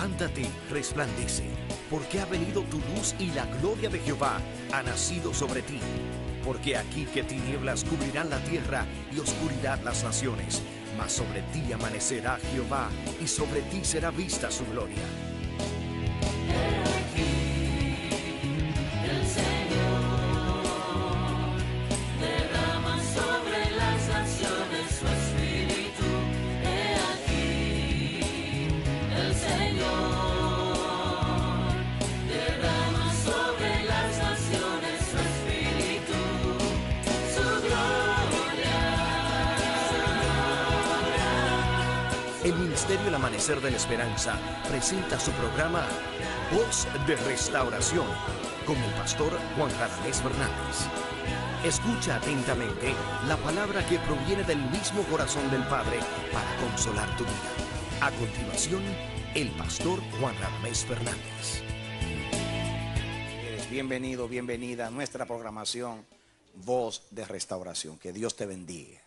Levántate, resplandece, porque ha venido tu luz y la gloria de Jehová ha nacido sobre ti. Porque aquí que tinieblas cubrirán la tierra y oscuridad las naciones, mas sobre ti amanecerá Jehová y sobre ti será vista su gloria. El Ministerio El Amanecer de la Esperanza presenta su programa Voz de Restauración con el pastor Juan Radamés Fernández. Escucha atentamente la palabra que proviene del mismo corazón del Padre para consolar tu vida. A continuación, el pastor Juan Radamés Fernández. Bienvenido, bienvenida a nuestra programación Voz de Restauración. Que Dios te bendiga.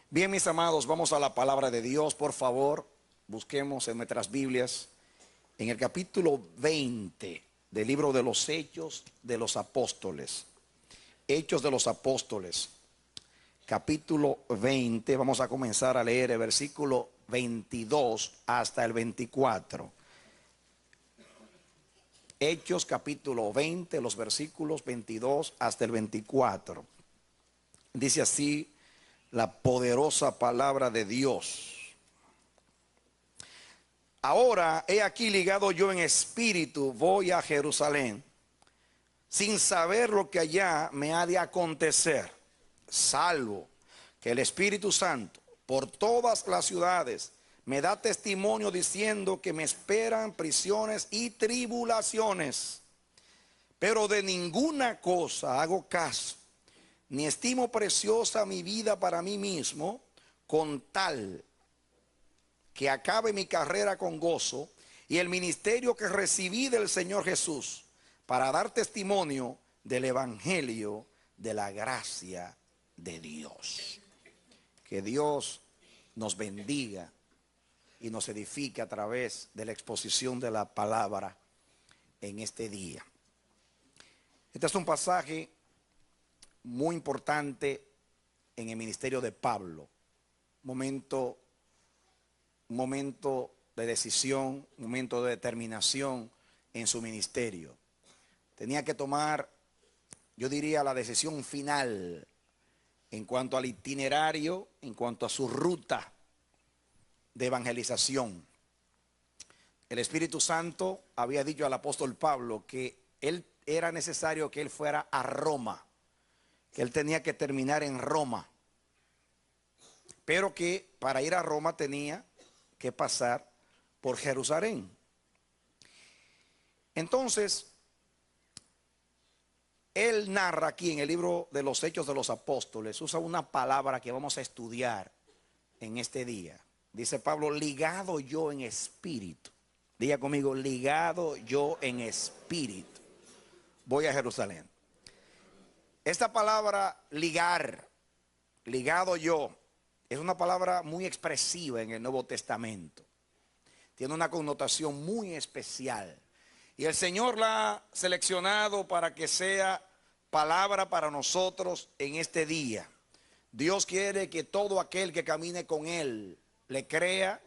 Bien, mis amados, vamos a la palabra de Dios. Por favor, busquemos en nuestras Biblias en el capítulo 20 del libro de los Hechos de los Apóstoles. Hechos de los Apóstoles, capítulo 20. Vamos a comenzar a leer el versículo 22 hasta el 24. Hechos capítulo 20, los versículos 22 hasta el 24. Dice así la poderosa palabra de Dios. Ahora he aquí ligado yo en espíritu, voy a Jerusalén, sin saber lo que allá me ha de acontecer, salvo que el Espíritu Santo por todas las ciudades me da testimonio diciendo que me esperan prisiones y tribulaciones. Pero de ninguna cosa hago caso, ni estimo preciosa mi vida para mí mismo, con tal que acabe mi carrera con gozo y el ministerio que recibí del Señor Jesús, para dar testimonio del evangelio de la gracia de Dios. Que Dios nos bendiga y nos edifique a través de la exposición de la palabra en este día. Este es un pasaje muy importante en el ministerio de Pablo. Un momento de decisión, un momento de determinación en su ministerio. Tenía que tomar, yo diría, la decisión final en cuanto al itinerario, en cuanto a su ruta de evangelización. El Espíritu Santo había dicho al apóstol Pablo que era necesario que él fuera a Roma, que él tenía que terminar en Roma, pero que para ir a Roma tenía que pasar por Jerusalén. Entonces, él narra aquí en el libro de los Hechos de los Apóstoles, usa una palabra que vamos a estudiar en este día. Dice Pablo, ligado yo en espíritu. Diga conmigo, ligado yo en espíritu. Voy a Jerusalén. Esta palabra ligar, ligado yo, es una palabra muy expresiva en el Nuevo Testamento. Tiene una connotación muy especial. Y el Señor la ha seleccionado para que sea palabra para nosotros en este día. Dios quiere que todo aquel que camine con Él le crea,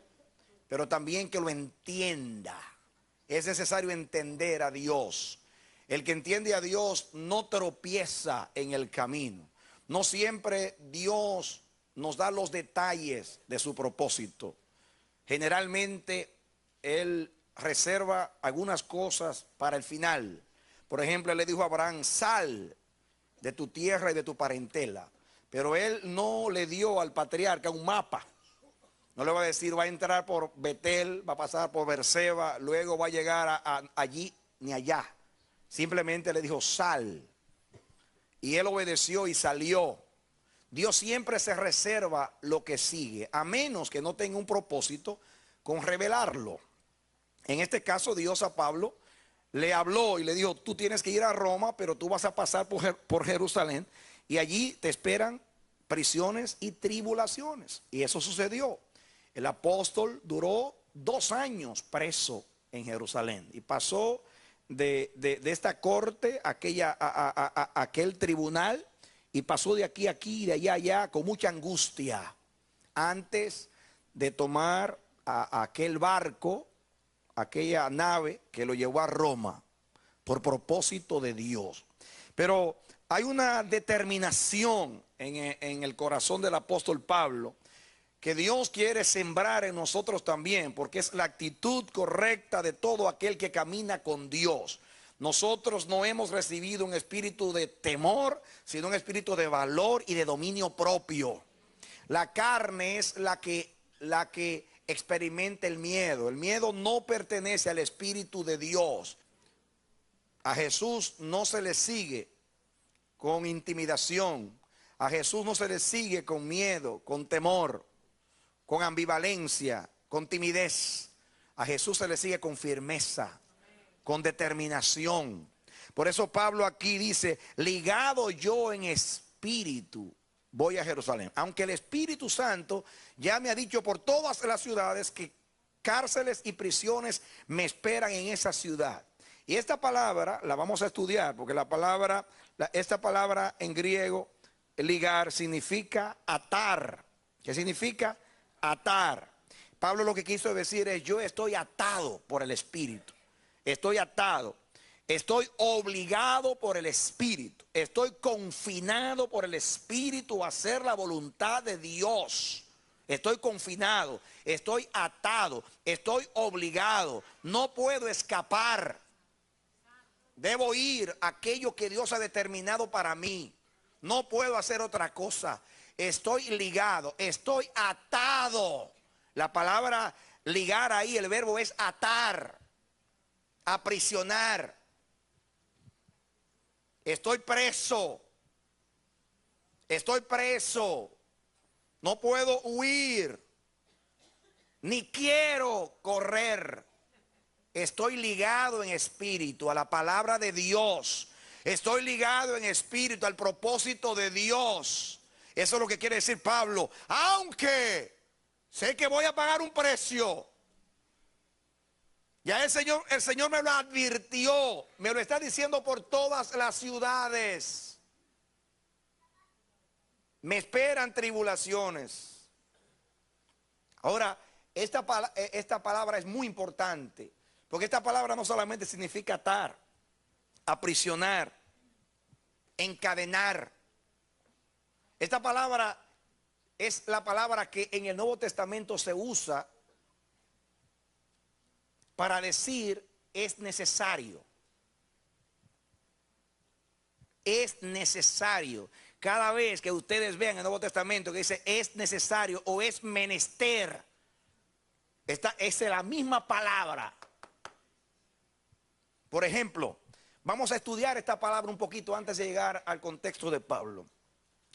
pero también que lo entienda. Es necesario entender a Dios. El que entiende a Dios no tropieza en el camino. No siempre Dios nos da los detalles de su propósito. Generalmente Él reserva algunas cosas para el final. Por ejemplo, Él le dijo a Abraham, sal de tu tierra y de tu parentela. Pero Él no le dio al patriarca un mapa. No le va a decir, va a entrar por Betel, va a pasar por Berseba, luego va a llegar allí ni allá. Simplemente le dijo, sal. Y él obedeció y salió. Dios siempre se reserva lo que sigue, a menos que no tenga un propósito con revelarlo. En este caso, Dios a Pablo le habló y le dijo, tú tienes que ir a Roma, pero tú vas a pasar por Jerusalén y allí te esperan prisiones y tribulaciones. Y eso sucedió. El apóstol duró 2 años preso en Jerusalén y pasó de esta corte a aquel tribunal, y pasó de aquí a aquí, de allá a allá, con mucha angustia, antes de tomar a aquel barco, aquella nave que lo llevó a Roma, por propósito de Dios. Pero hay una determinación en el corazón del apóstol Pablo, que Dios quiere sembrar en nosotros también, porque es la actitud correcta de todo aquel que camina con Dios. Nosotros no hemos recibido un espíritu de temor, sino un espíritu de valor y de dominio propio. La carne es la que experimenta el miedo. El miedo no pertenece al Espíritu de Dios. A Jesús no se le sigue con intimidación. A Jesús no se le sigue con miedo, con temor, con ambivalencia, con timidez. A Jesús se le sigue con firmeza, con determinación. Por eso Pablo aquí dice, ligado yo en espíritu, voy a Jerusalén. Aunque el Espíritu Santo ya me ha dicho por todas las ciudades que cárceles y prisiones me esperan en esa ciudad. Y esta palabra la vamos a estudiar, porque esta palabra en griego, ligar, significa atar. ¿Qué significa? Atar. Pablo lo que quiso decir es, yo estoy atado por el Espíritu. Estoy atado. Estoy obligado por el Espíritu. Estoy confinado por el Espíritu a hacer la voluntad de Dios. Estoy confinado, estoy atado, estoy obligado. No puedo escapar. Debo ir a aquello que Dios ha determinado para mí. No puedo hacer otra cosa. Estoy ligado, estoy atado. La palabra ligar ahí, el verbo es atar, aprisionar. Estoy preso. Estoy preso. No puedo huir. Ni quiero correr. Estoy ligado en espíritu a la palabra de Dios. Estoy ligado en espíritu al propósito de Dios. Eso es lo que quiere decir Pablo. Aunque sé que voy a pagar un precio. Ya el Señor me lo advirtió. Me lo está diciendo por todas las ciudades. Me esperan tribulaciones. Ahora, esta palabra es muy importante. Porque esta palabra no solamente significa atar, aprisionar, encadenar. Esta palabra es la palabra que en el Nuevo Testamento se usa para decir es necesario. Es necesario. Cada vez que ustedes vean el Nuevo Testamento que dice es necesario o es menester, esta es la misma palabra. Por ejemplo, vamos a estudiar esta palabra un poquito antes de llegar al contexto de Pablo.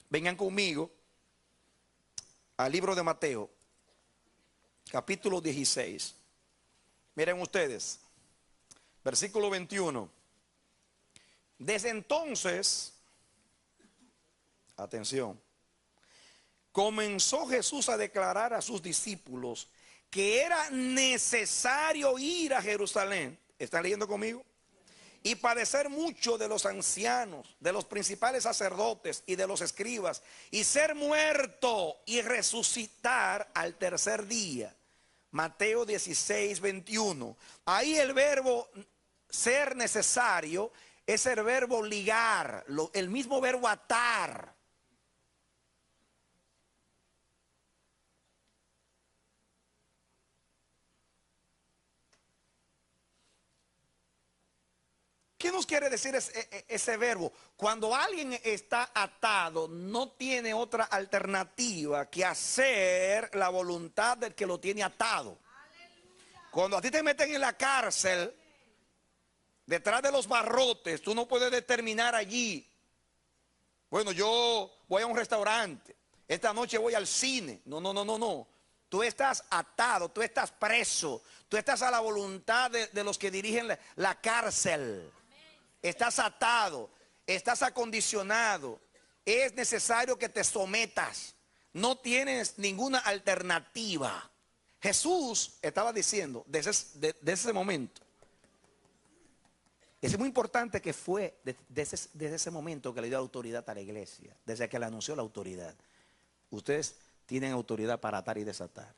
Vengan conmigo al libro de Mateo, capítulo 16. Miren ustedes, versículo 21. Desde entonces, atención, comenzó Jesús a declarar a sus discípulos que era necesario ir a Jerusalén. ¿Están leyendo conmigo? Y padecer mucho de los ancianos, de los principales sacerdotes y de los escribas, y ser muerto y resucitar al tercer día. Mateo 16, 21. Ahí el verbo ser necesario es el verbo ligar, el mismo verbo atar. ¿Qué nos quiere decir ese verbo? Cuando alguien está atado, no tiene otra alternativa que hacer la voluntad del que lo tiene atado. Cuando a ti te meten en la cárcel, detrás de los barrotes, tú no puedes determinar allí. Bueno, yo voy a un restaurante, esta noche voy al cine. No. Tú estás atado, tú estás preso, tú estás a la voluntad de los que dirigen la cárcel. Estás atado, estás acondicionado. Es necesario que te sometas. No tienes ninguna alternativa. Jesús estaba diciendo desde ese momento. Es muy importante que fue desde ese momento que le dio autoridad a la iglesia, desde que le anunció la autoridad. Ustedes tienen autoridad para atar y desatar.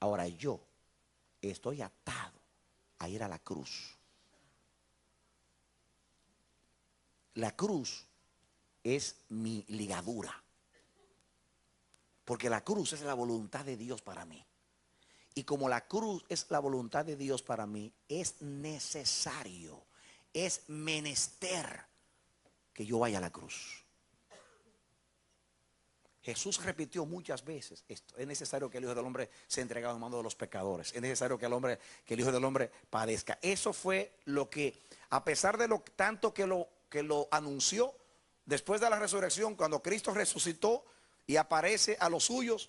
Ahora yo estoy atado a ir a la cruz. La cruz es mi ligadura. Porque la cruz es la voluntad de Dios para mí. Y como la cruz es la voluntad de Dios para mí, es necesario, es menester que yo vaya a la cruz. Jesús repitió muchas veces esto: es necesario que el Hijo del Hombre sea entregado en manos de los pecadores, es necesario que el Hijo del Hombre padezca. Eso fue lo que, a pesar de lo tanto que lo anunció, después de la resurrección, cuando Cristo resucitó y aparece a los suyos,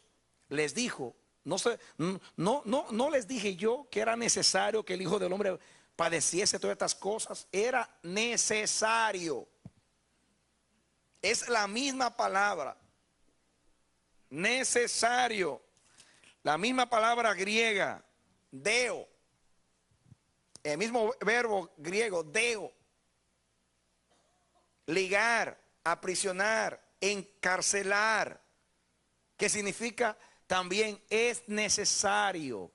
les dijo, no les dije yo que era necesario que el Hijo del Hombre padeciese todas estas cosas. Era necesario. Es la misma palabra. Necesario. La misma palabra griega, deo. El mismo verbo griego, deo. Ligar, aprisionar, encarcelar, que significa también es necesario.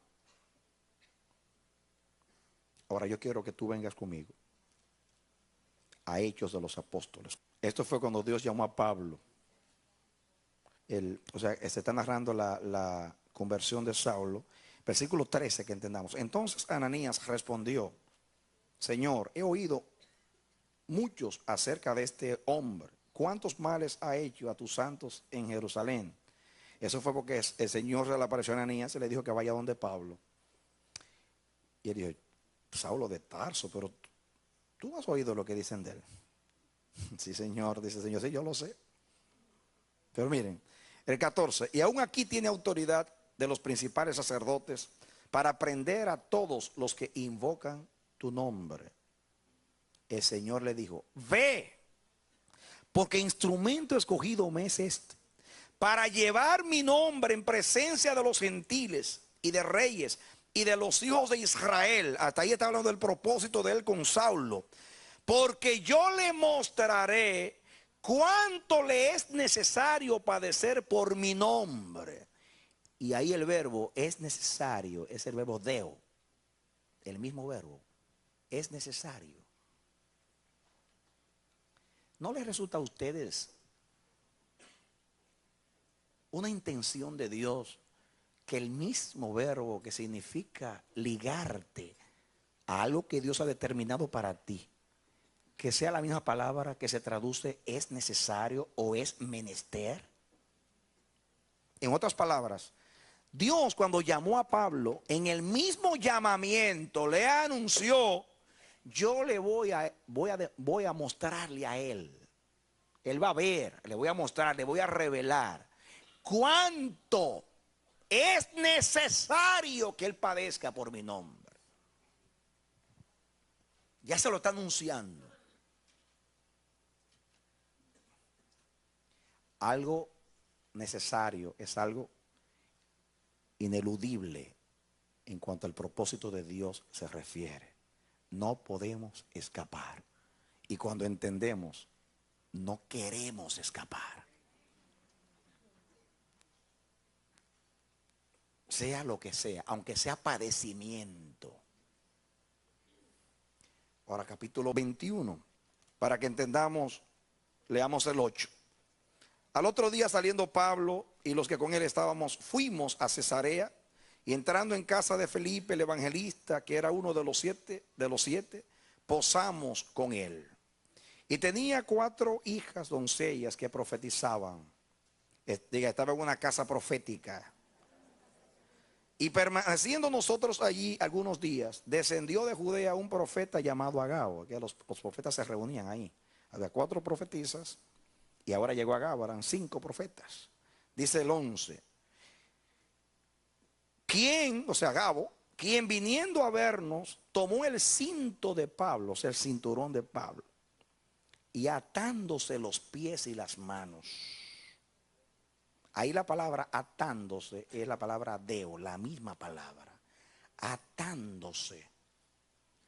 Ahora yo quiero que tú vengas conmigo a Hechos de los Apóstoles. Esto fue cuando Dios llamó a Pablo. Se está narrando la conversión de Saulo. Versículo 13, que entendamos. Entonces Ananías respondió: Señor, he oído muchos acerca de este hombre. ¿Cuántos males ha hecho a tus santos en Jerusalén? Eso fue porque el Señor se le apareció a Ananías y le dijo que vaya donde Pablo. Y él dijo: Saulo de Tarso, pero tú has oído lo que dicen de él. Sí, Señor, dice el Señor, sí, yo lo sé. Pero miren, el 14, y aún aquí tiene autoridad de los principales sacerdotes para prender a todos los que invocan tu nombre. El Señor le dijo: ve, porque instrumento escogido me es este, para llevar mi nombre en presencia de los gentiles y de reyes y de los hijos de Israel. Hasta ahí está hablando del propósito de él con Saulo. Porque yo le mostraré cuánto le es necesario padecer por mi nombre. Y ahí el verbo es necesario, es el verbo deo. El mismo verbo, es necesario. ¿No les resulta a ustedes una intención de Dios que el mismo verbo que significa ligarte a algo que Dios ha determinado para ti, que sea la misma palabra que se traduce es necesario o es menester? En otras palabras, Dios, cuando llamó a Pablo, en el mismo llamamiento le anunció: yo le voy a mostrarle a él. Él va a ver, le voy a mostrar, le voy a revelar cuánto es necesario que él padezca por mi nombre. Ya se lo está anunciando. Algo necesario es algo ineludible en cuanto al propósito de Dios se refiere. No podemos escapar. Y cuando entendemos, no queremos escapar. Sea lo que sea, aunque sea padecimiento. Ahora capítulo 21, para que entendamos, leamos el 8. Al otro día, saliendo Pablo y los que con él estábamos, fuimos a Cesarea, y entrando en casa de Felipe el evangelista, que era uno de los siete, posamos con él. Y tenía 4 hijas doncellas que profetizaban. Estaba en una casa profética. Y permaneciendo nosotros allí algunos días, descendió de Judea un profeta llamado Agabo, que los profetas se reunían ahí. Había 4 profetisas y ahora llegó Agabo, eran 5 profetas. Dice el 11. Agabo, quien viniendo a vernos, tomó el cinto de Pablo, o sea, el cinturón de Pablo, y atándose los pies y las manos, Ahí la palabra atándose es la palabra deo, la misma palabra. Atándose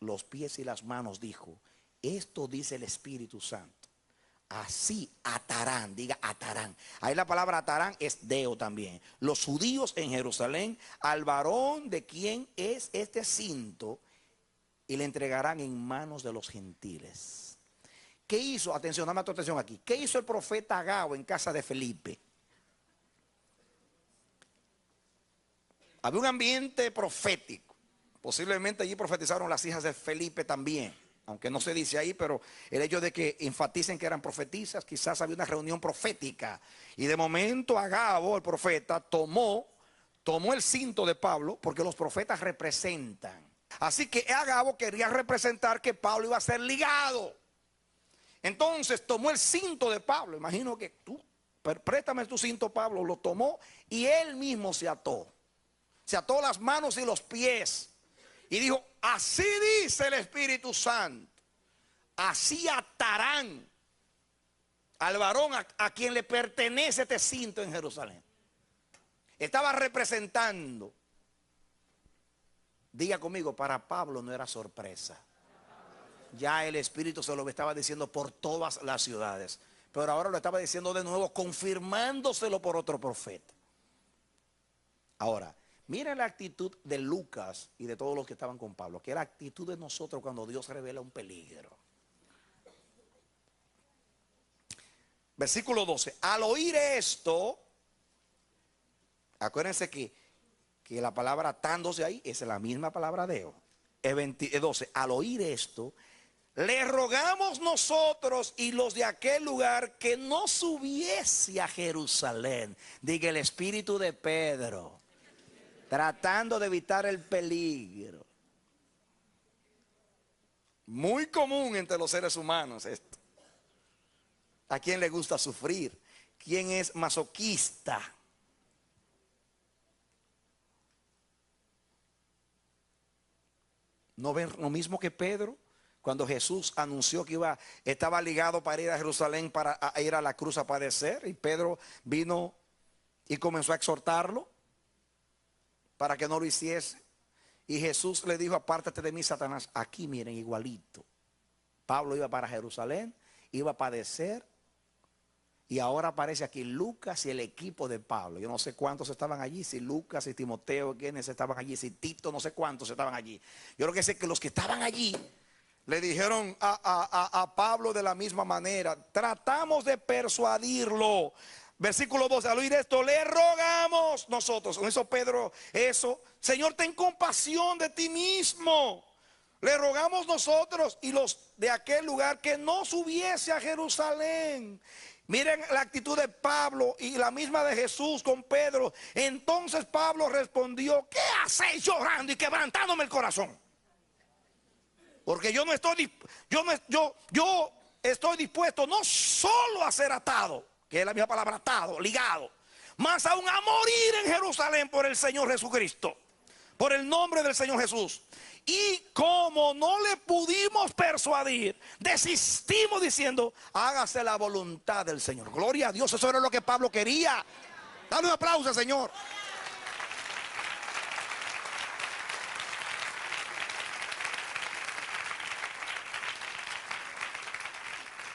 los pies y las manos, dijo, esto dice el Espíritu Santo. Así atarán, diga atarán. Ahí la palabra atarán es deo también. Los judíos en Jerusalén al varón de quien es este cinto y le entregarán en manos de los gentiles. ¿Qué hizo? Atención, dame tu atención aquí. ¿Qué hizo el profeta Agabo en casa de Felipe? Había un ambiente profético. Posiblemente allí profetizaron las hijas de Felipe también. Aunque no se dice ahí, pero el hecho de que enfaticen que eran profetisas, quizás había una reunión profética. Y de momento Agabo, el profeta, tomó el cinto de Pablo, porque los profetas representan. Así que Agabo quería representar que Pablo iba a ser ligado. Entonces tomó el cinto de Pablo. Imagino que tú, préstame tu cinto, Pablo. Lo tomó y él mismo se ató. Se ató las manos y los pies. Y dijo, así dice el Espíritu Santo. Así atarán al varón a quien le pertenece este cinto en Jerusalén. Estaba representando. Diga conmigo, para Pablo no era sorpresa. Ya el Espíritu se lo estaba diciendo por todas las ciudades. Pero ahora lo estaba diciendo de nuevo, confirmándoselo por otro profeta. Ahora, mira la actitud de Lucas y de todos los que estaban con Pablo, que es la actitud de nosotros cuando Dios revela un peligro. Versículo 12. Al oír esto, acuérdense que la palabra atándose ahí es la misma palabra deo. 12. Al oír esto, le rogamos nosotros y los de aquel lugar que no subiese a Jerusalén. Diga el espíritu de Pedro, tratando de evitar el peligro. Muy común entre los seres humanos esto. ¿A quién le gusta sufrir? ¿Quién es masoquista? ¿No ven lo mismo que Pedro? Cuando Jesús anunció que estaba ligado para ir a Jerusalén, para ir a la cruz a padecer, y Pedro vino y comenzó a exhortarlo para que no lo hiciese. Y Jesús le dijo, apártate de mí, Satanás. Aquí miren, igualito. Pablo iba para Jerusalén, iba a padecer, y ahora aparece aquí Lucas y el equipo de Pablo. Yo no sé cuántos estaban allí, si Lucas, si Timoteo, quiénes estaban allí, si Tito, no sé cuántos estaban allí. Yo lo que sé es que los que estaban allí le dijeron a Pablo de la misma manera. Tratamos de persuadirlo. Versículo 12, al oír esto, le rogamos nosotros. Hizo Pedro eso. Señor, ten compasión de ti mismo. Le rogamos nosotros y los de aquel lugar que no subiese a Jerusalén. Miren la actitud de Pablo y la misma de Jesús con Pedro. Entonces Pablo respondió, ¿qué hacéis llorando y quebrantándome el corazón? Porque yo estoy dispuesto no solo a ser atado, que es la misma palabra atado, ligado, más aún a morir en Jerusalén por el Señor Jesucristo, por el nombre del Señor Jesús. Y como no le pudimos persuadir, desistimos diciendo, hágase la voluntad del Señor. Gloria a Dios, eso era lo que Pablo quería. Dale un aplauso, Señor.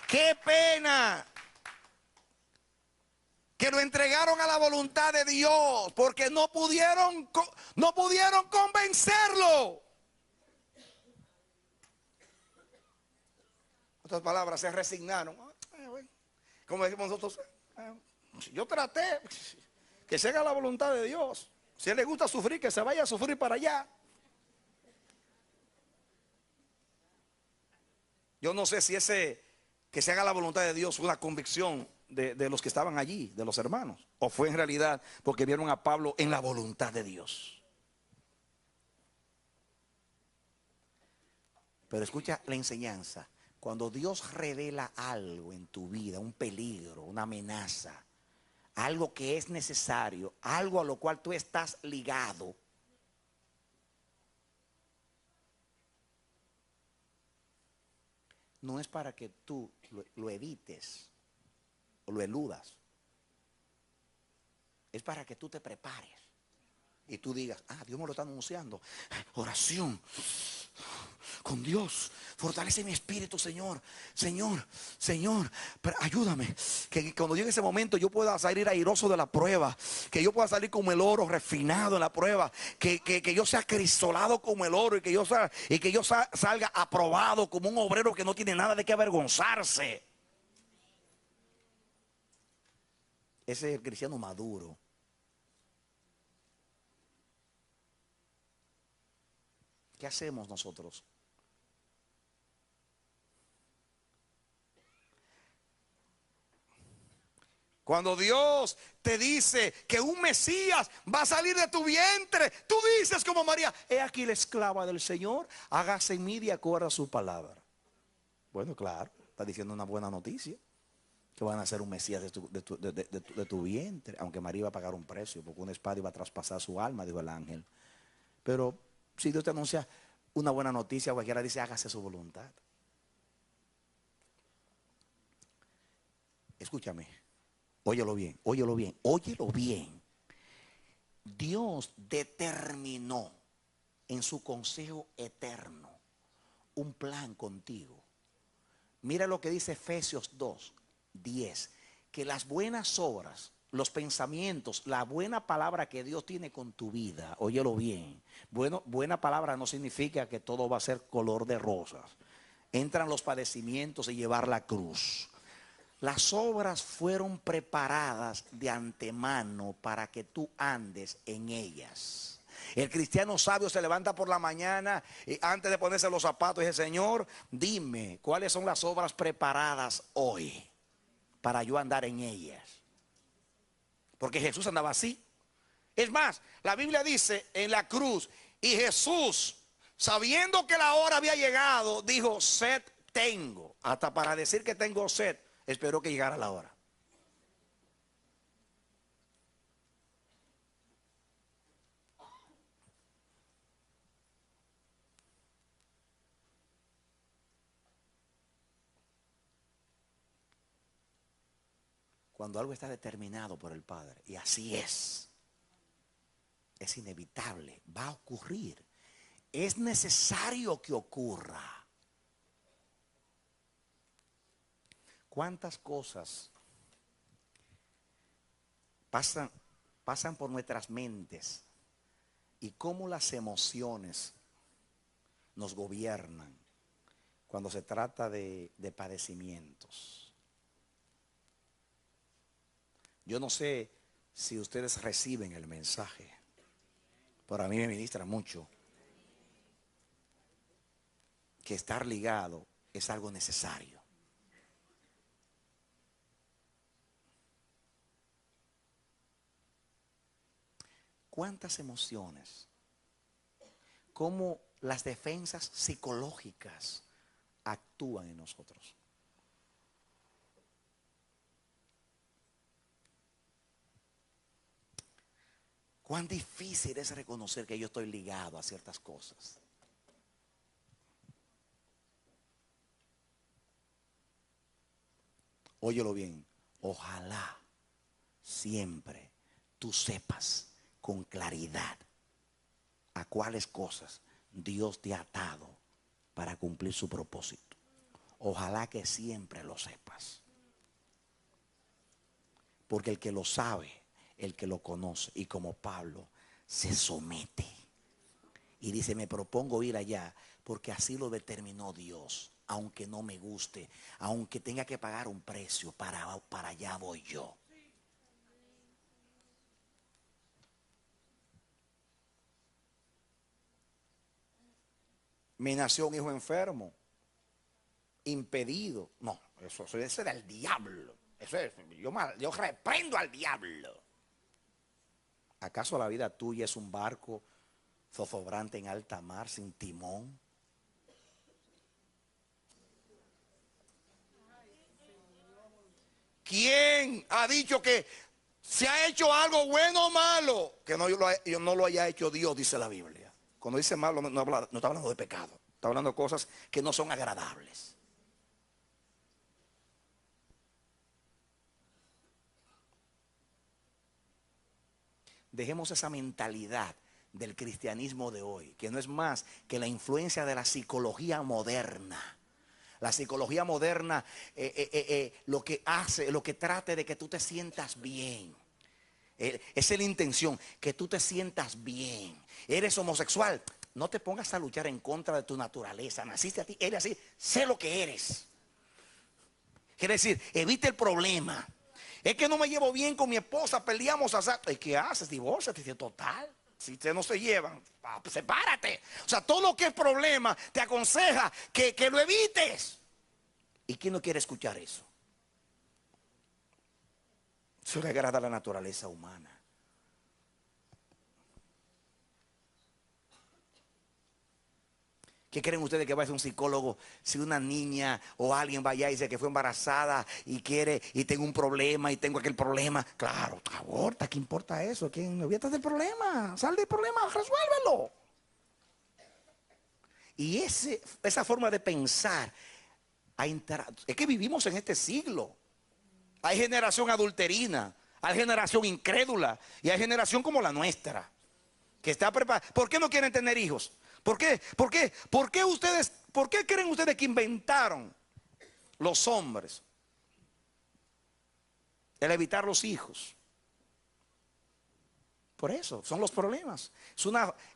Qué pena que lo entregaron a la voluntad de Dios, porque no pudieron convencerlo. Otras palabras, se resignaron. Como decimos nosotros, yo traté que se haga la voluntad de Dios. Si a él le gusta sufrir, que se vaya a sufrir para allá. Yo no sé si que se haga la voluntad de Dios fue una convicción de los que estaban allí, de los hermanos, o fue en realidad porque vieron a Pablo en la voluntad de Dios. Pero escucha la enseñanza. Cuando Dios revela algo en tu vida, un peligro, una amenaza, algo que es necesario, algo a lo cual tú estás ligado, no es para que tú lo evites o lo eludas. es para que tú te prepares. Y tú digas, Dios me lo está anunciando. Oración con Dios. Fortalece mi espíritu, Señor. Señor, Señor, ayúdame. Que cuando llegue ese momento yo pueda salir airoso de la prueba. Que yo pueda salir como el oro refinado en la prueba. Que yo sea crisolado como el oro. Y que yo salga aprobado como un obrero que no tiene nada de qué avergonzarse. Ese es el cristiano maduro. ¿Qué hacemos nosotros? Cuando Dios te dice que un Mesías va a salir de tu vientre, tú dices como María, he aquí la esclava del Señor, hágase en mí de acuerdo a su palabra. Bueno, claro, está diciendo una buena noticia, que van a ser un Mesías de tu vientre, aunque María iba a pagar un precio, porque una espada iba a traspasar su alma, dijo el ángel. Pero si Dios te anuncia una buena noticia, cualquiera dice, hágase su voluntad. Escúchame, óyelo bien, óyelo bien, óyelo bien. Dios determinó en su consejo eterno un plan contigo. Mira lo que dice Efesios 2:10, que las buenas obras, los pensamientos, la buena palabra que Dios tiene con tu vida, óyelo bien. Buena palabra no significa que todo va a ser color de rosas. Entran los padecimientos y llevar la cruz. Las obras fueron preparadas de antemano para que tú andes en ellas. El cristiano sabio se levanta por la mañana y antes de ponerse los zapatos dice, Señor, dime cuáles son las obras preparadas hoy para yo andar en ellas. Porque Jesús andaba así. Es más, la Biblia dice en la cruz, y Jesús, sabiendo que la hora había llegado, dijo, sed tengo. Hasta para decir que tengo sed, esperó que llegara la hora. Cuando algo está determinado por el Padre, y así es inevitable, va a ocurrir. Es necesario que ocurra. ¿Cuántas cosas pasan por nuestras mentes y cómo las emociones nos gobiernan cuando se trata de padecimientos? Yo no sé si ustedes reciben el mensaje, pero a mí me ministra mucho que estar ligado es algo necesario. ¿Cuántas emociones? ¿Cómo las defensas psicológicas actúan en nosotros? Cuán difícil es reconocer que yo estoy ligado a ciertas cosas. Óyelo bien, ojalá siempre tú sepas con claridad a cuáles cosas Dios te ha atado para cumplir su propósito. Ojalá que siempre lo sepas. Porque el que lo sabe, el que lo conoce, y como Pablo, se somete y dice, me propongo ir allá porque así lo determinó Dios, aunque no me guste, aunque tenga que pagar un precio, para allá voy yo. Me nació un hijo enfermo, impedido. No, eso es del diablo. Yo reprendo al diablo. ¿Acaso la vida tuya es un barco zozobrante en alta mar sin timón? ¿Quién ha dicho que se ha hecho algo bueno o malo que no lo haya hecho Dios, dice la Biblia? Cuando dice malo no está hablando de pecado, está hablando de cosas que no son agradables. dejemos esa mentalidad del cristianismo de hoy, que no es más que la influencia de la psicología moderna. La psicología moderna lo que hace, lo que trate de que tú te sientas bien. Esa es la intención, que tú te sientas bien. Eres homosexual, no te pongas a luchar en contra de tu naturaleza. Naciste a ti, eres así, sé lo que eres. Quiere decir, evita el problema. Es que no me llevo bien con mi esposa, peleamos. ¿Qué haces? Divórciate, total. Si ustedes no se llevan, sepárate. O sea, todo lo que es problema te aconseja que lo evites. ¿Y quién no quiere escuchar eso? Eso le agrada a la naturaleza humana. ¿Qué creen ustedes que va a ser un psicólogo si una niña o alguien vaya y dice que fue embarazada y quiere y tengo un problema y tengo aquel problema? Claro, aborta, ¿qué importa eso? ¿Quién olvídate del problema? Sal del problema, resuélvelo. Y esa forma de pensar es que vivimos en este siglo. Hay generación adulterina, hay generación incrédula y hay generación como la nuestra que está preparada. ¿Por qué no quieren tener hijos? ¿Por qué? ¿Por qué creen ustedes que inventaron los hombres el evitar los hijos? Por eso, son los problemas.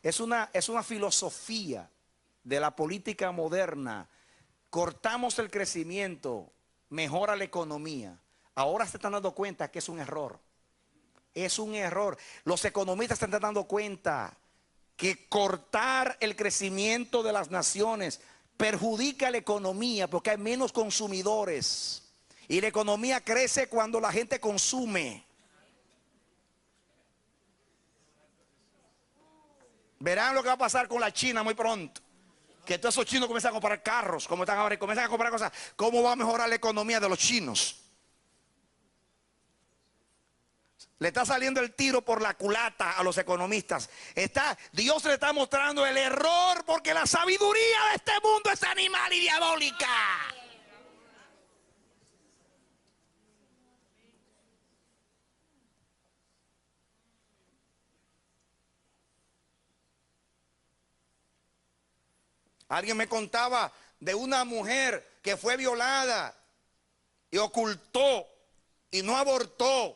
Es una filosofía de la política moderna. Cortamos el crecimiento, mejora la economía. Ahora se están dando cuenta que es un error. Es un error. Los economistas se están dando cuenta que cortar el crecimiento de las naciones perjudica la economía porque hay menos consumidores. Y la economía crece cuando la gente consume. Verán lo que va a pasar con la China muy pronto. Que todos esos chinos comienzan a comprar carros, como están ahora, y comienzan a comprar cosas. ¿Cómo va a mejorar la economía de los chinos? Le está saliendo el tiro por la culata a los economistas. Dios le está mostrando el error porque la sabiduría de este mundo es animal y diabólica. Alguien me contaba de una mujer que fue violada y ocultó y no abortó.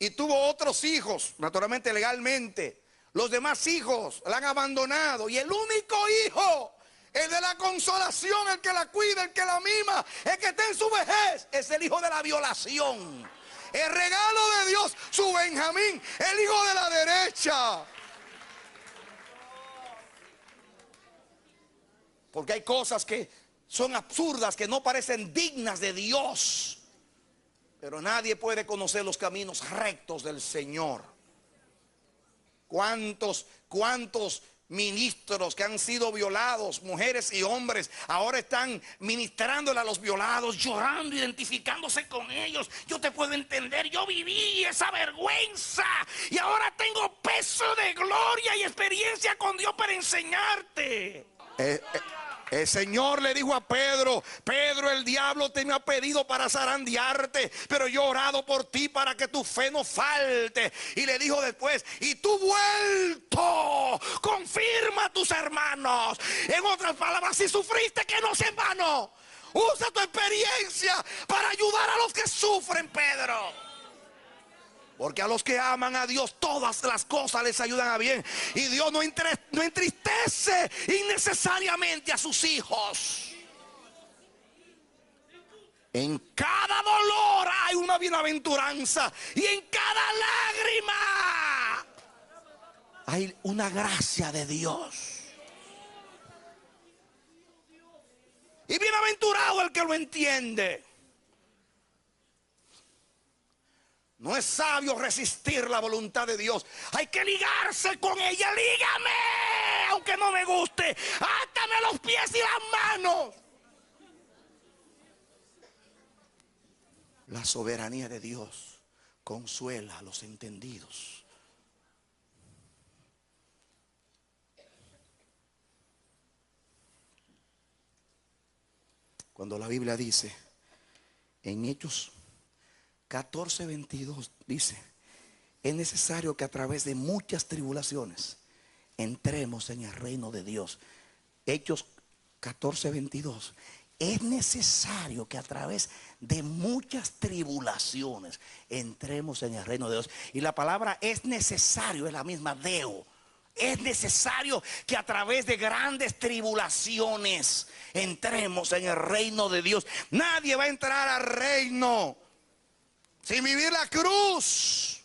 Y tuvo otros hijos, naturalmente legalmente. Los demás hijos la han abandonado. Y el único hijo, el de la consolación, el que la cuida, el que la mima, el que está en su vejez, es el hijo de la violación. El regalo de Dios, su Benjamín, el hijo de la derecha. Porque hay cosas que son absurdas, que no parecen dignas de Dios. Pero nadie puede conocer los caminos rectos del Señor. ¿Cuántos ministros que han sido violados, mujeres y hombres, ahora están ministrándole a los violados, llorando, identificándose con ellos? Yo te puedo entender, yo viví esa vergüenza y ahora tengo peso de gloria y experiencia con Dios para enseñarte. El Señor le dijo a Pedro: Pedro, el diablo te me ha pedido para zarandearte, pero yo he orado por ti para que tu fe no falte. Y le dijo después: y tú vuelto, confirma a tus hermanos. En otras palabras, si sufriste, que no sea en vano. Usa tu experiencia para ayudar a los que sufren, Pedro. Porque a los que aman a Dios todas las cosas les ayudan a bien. Y Dios no entristece innecesariamente a sus hijos. En cada dolor hay una bienaventuranza. Y en cada lágrima hay una gracia de Dios. Y bienaventurado el que lo entiende. No es sabio resistir la voluntad de Dios. Hay que ligarse con ella. Lígame, aunque no me guste. Átame los pies y las manos. La soberanía de Dios consuela a los entendidos. Cuando la Biblia dice en Hechos 14:22, dice: es necesario que a través de muchas tribulaciones entremos en el reino de Dios. Hechos 14:22. Es necesario que a través de muchas tribulaciones entremos en el reino de Dios. Y la palabra es necesario, es la misma deo. Es necesario que a través de grandes tribulaciones entremos en el reino de Dios. Nadie va a entrar al reino sin vivir la cruz.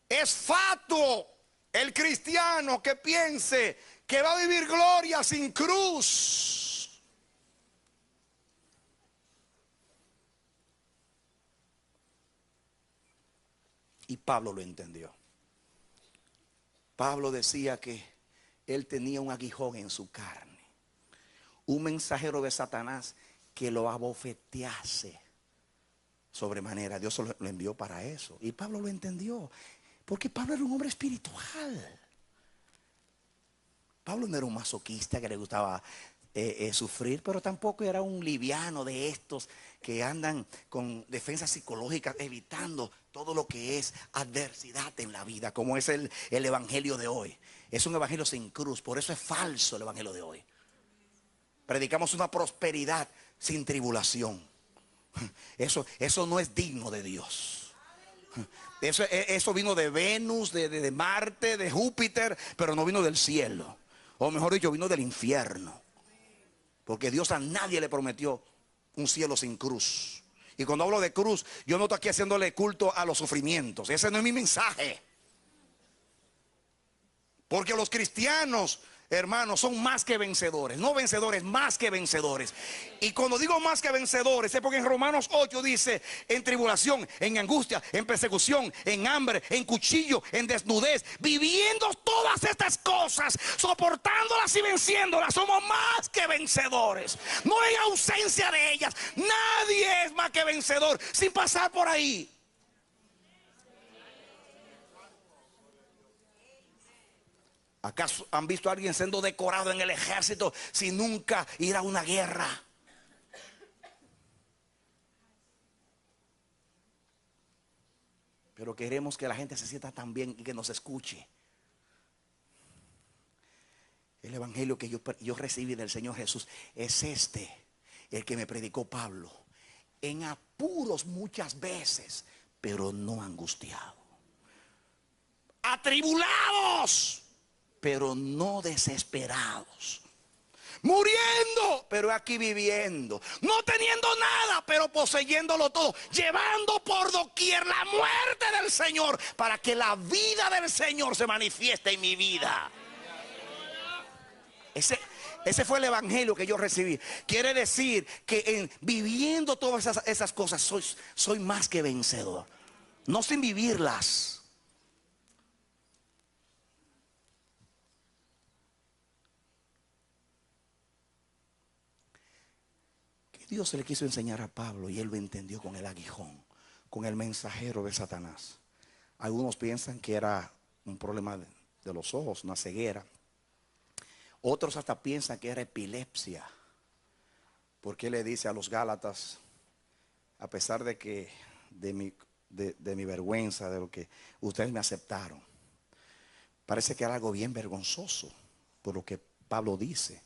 Es fatuo el cristiano que piense que va a vivir gloria sin cruz. Y Pablo lo entendió. Pablo decía que él tenía un aguijón en su carne, un mensajero de Satanás que lo abofetease sobremanera. Dios lo envió para eso. Y Pablo lo entendió. Porque Pablo era un hombre espiritual. Pablo no era un masoquista que le gustaba sufrir, pero tampoco era un liviano de estos que andan con defensas psicológicas, evitando todo lo que es adversidad en la vida, como es el evangelio de hoy. Es un evangelio sin cruz, por eso es falso el evangelio de hoy. Predicamos una prosperidad sin tribulación. Eso no es digno de Dios. Eso vino de Venus, de Marte, de Júpiter, pero no vino del cielo. O mejor dicho, vino del infierno. Porque Dios a nadie le prometió un cielo sin cruz. Y cuando hablo de cruz, yo no estoy aquí haciéndole culto a los sufrimientos. Ese no es mi mensaje. Porque los cristianos, hermanos, son más que vencedores. No vencedores, más que vencedores. Y cuando digo más que vencedores, es porque en Romanos 8 dice: en tribulación, en angustia, en persecución, en hambre, en cuchillo, en desnudez, viviendo todas estas cosas, soportándolas y venciéndolas, somos más que vencedores. No hay ausencia de ellas. Nadie es más que vencedor sin pasar por ahí. ¿Acaso han visto a alguien siendo decorado en el ejército sin nunca ir a una guerra? Pero queremos que la gente se sienta tan bien y que nos escuche. El evangelio que yo recibí del Señor Jesús es el que me predicó Pablo. En apuros muchas veces, pero no angustiado. Atribulados, pero no desesperados. Muriendo, pero aquí viviendo. No teniendo nada, pero poseyéndolo todo. Llevando por doquier la muerte del Señor, para que la vida del Señor se manifieste en mi vida. Ese fue el evangelio que yo recibí. Quiere decir que viviendo todas esas cosas soy más que vencedor. No sin vivirlas. Dios se le quiso enseñar a Pablo y él lo entendió con el aguijón, con el mensajero de Satanás. Algunos piensan que era un problema de los ojos, una ceguera. Otros hasta piensan que era epilepsia, porque él le dice a los Gálatas: a pesar de que de mi vergüenza, de lo que ustedes me aceptaron, parece que era algo bien vergonzoso por lo que Pablo dice.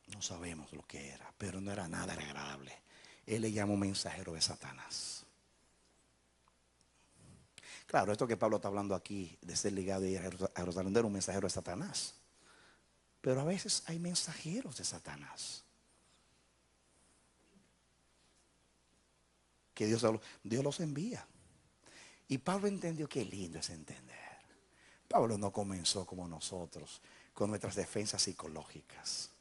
No sabemos lo que era, pero no era nada agradable. Él le llamó mensajero de Satanás. Claro, esto que Pablo está hablando aquí de ser ligado a Jerusalén era un mensajero de Satanás. Pero a veces hay mensajeros de Satanás que Dios los envía. Y Pablo entendió. Qué lindo es entender. Pablo no comenzó como nosotros, con nuestras defensas psicológicas.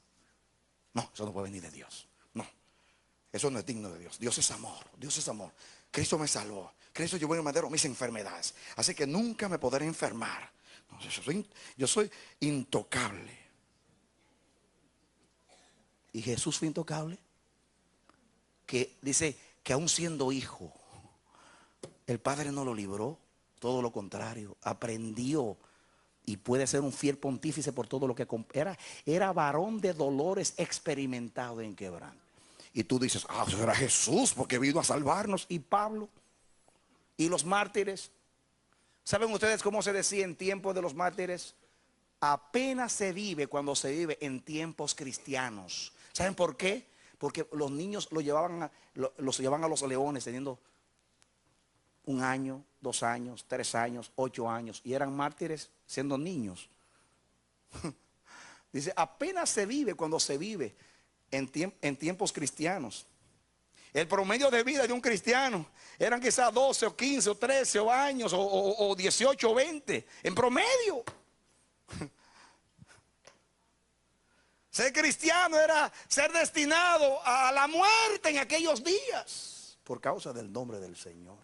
No, eso no puede venir de Dios. No, eso no es digno de Dios. Dios es amor, Dios es amor. Cristo me salvó, Cristo llevó en el madero mis enfermedades, así que nunca me podré enfermar. No, yo soy intocable. Y Jesús fue intocable, que dice que aún siendo hijo, el Padre no lo libró. Todo lo contrario, aprendió. Y puede ser un fiel pontífice por todo lo que era varón de dolores, experimentado en quebranto. Y tú dices, ah, eso era Jesús porque vino a salvarnos. Y Pablo y los mártires. ¿Saben ustedes cómo se decía en tiempos de los mártires? Apenas se vive cuando se vive en tiempos cristianos. ¿Saben por qué? Porque los niños los llevaban a los leones teniendo 1 año, 2 años, 3 años, 8 años. Y eran mártires siendo niños. Dice, apenas se vive cuando se vive en tiempos cristianos. El promedio de vida de un cristiano eran quizás 12 o 15 o 13 años o 18 o 20 en promedio. Ser cristiano era ser destinado a la muerte en aquellos días por causa del nombre del Señor.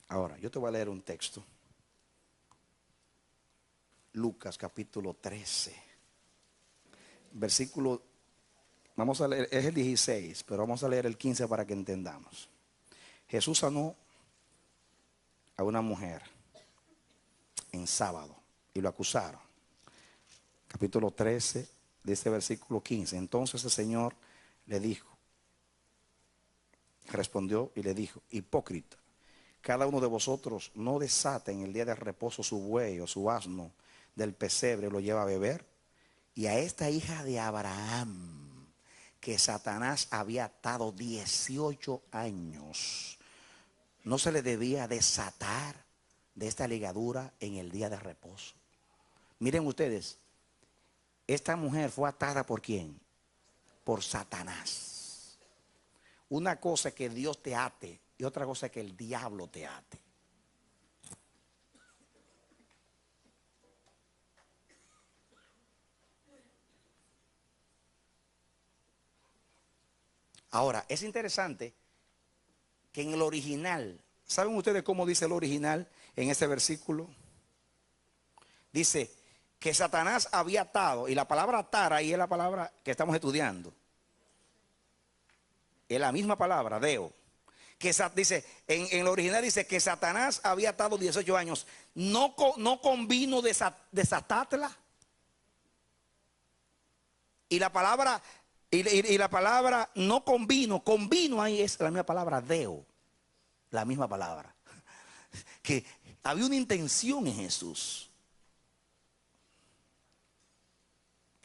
Ahora, yo te voy a leer un texto. Lucas capítulo 13. Versículo, vamos a leer, es el 16, pero vamos a leer el 15 para que entendamos. Jesús sanó a una mujer en sábado y lo acusaron. Capítulo 13, de este versículo 15. Entonces el Señor le dijo, respondió y le dijo, hipócrita, cada uno de vosotros no desata en el día de reposo su buey o su asno del pesebre, lo lleva a beber. Y a esta hija de Abraham, que Satanás había atado 18 años, no se le debía desatar de esta ligadura en el día de reposo. Miren ustedes, esta mujer fue atada ¿por quién? Por Satanás. Una cosa es que Dios te ate y otra cosa es que el diablo te ate. Ahora, es interesante que en el original, ¿saben ustedes cómo dice el original en ese versículo? Dice que Satanás había atado, y la palabra atar ahí es la palabra que estamos estudiando. Es la misma palabra, deo. Que dice, en el original dice que Satanás había atado 18 años. No convino desatarla. Y la palabra... Y la palabra no convino ahí es la misma palabra deo, la misma palabra. Que había una intención en Jesús.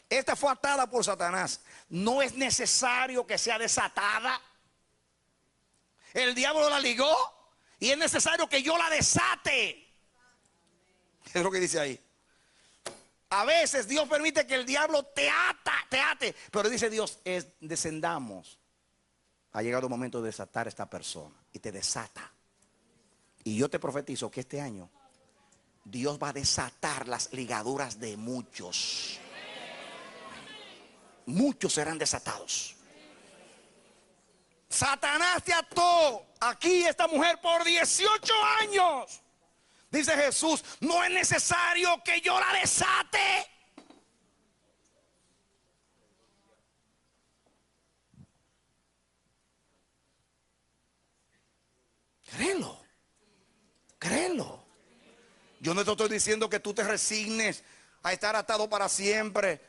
Esta fue atada por Satanás. No es necesario que sea desatada. El diablo la ligó y es necesario que yo la desate. Es lo que dice ahí. A veces Dios permite que el diablo te ate, pero dice Dios, descendamos. Ha llegado el momento de desatar a esta persona y te desata. Y yo te profetizo que este año Dios va a desatar las ligaduras de muchos. Muchos serán desatados. Satanás te ató aquí esta mujer por 18 años. Dice Jesús, no es necesario que yo la desate. Créelo. Créelo. Yo no te estoy diciendo que tú te resignes a estar atado para siempre.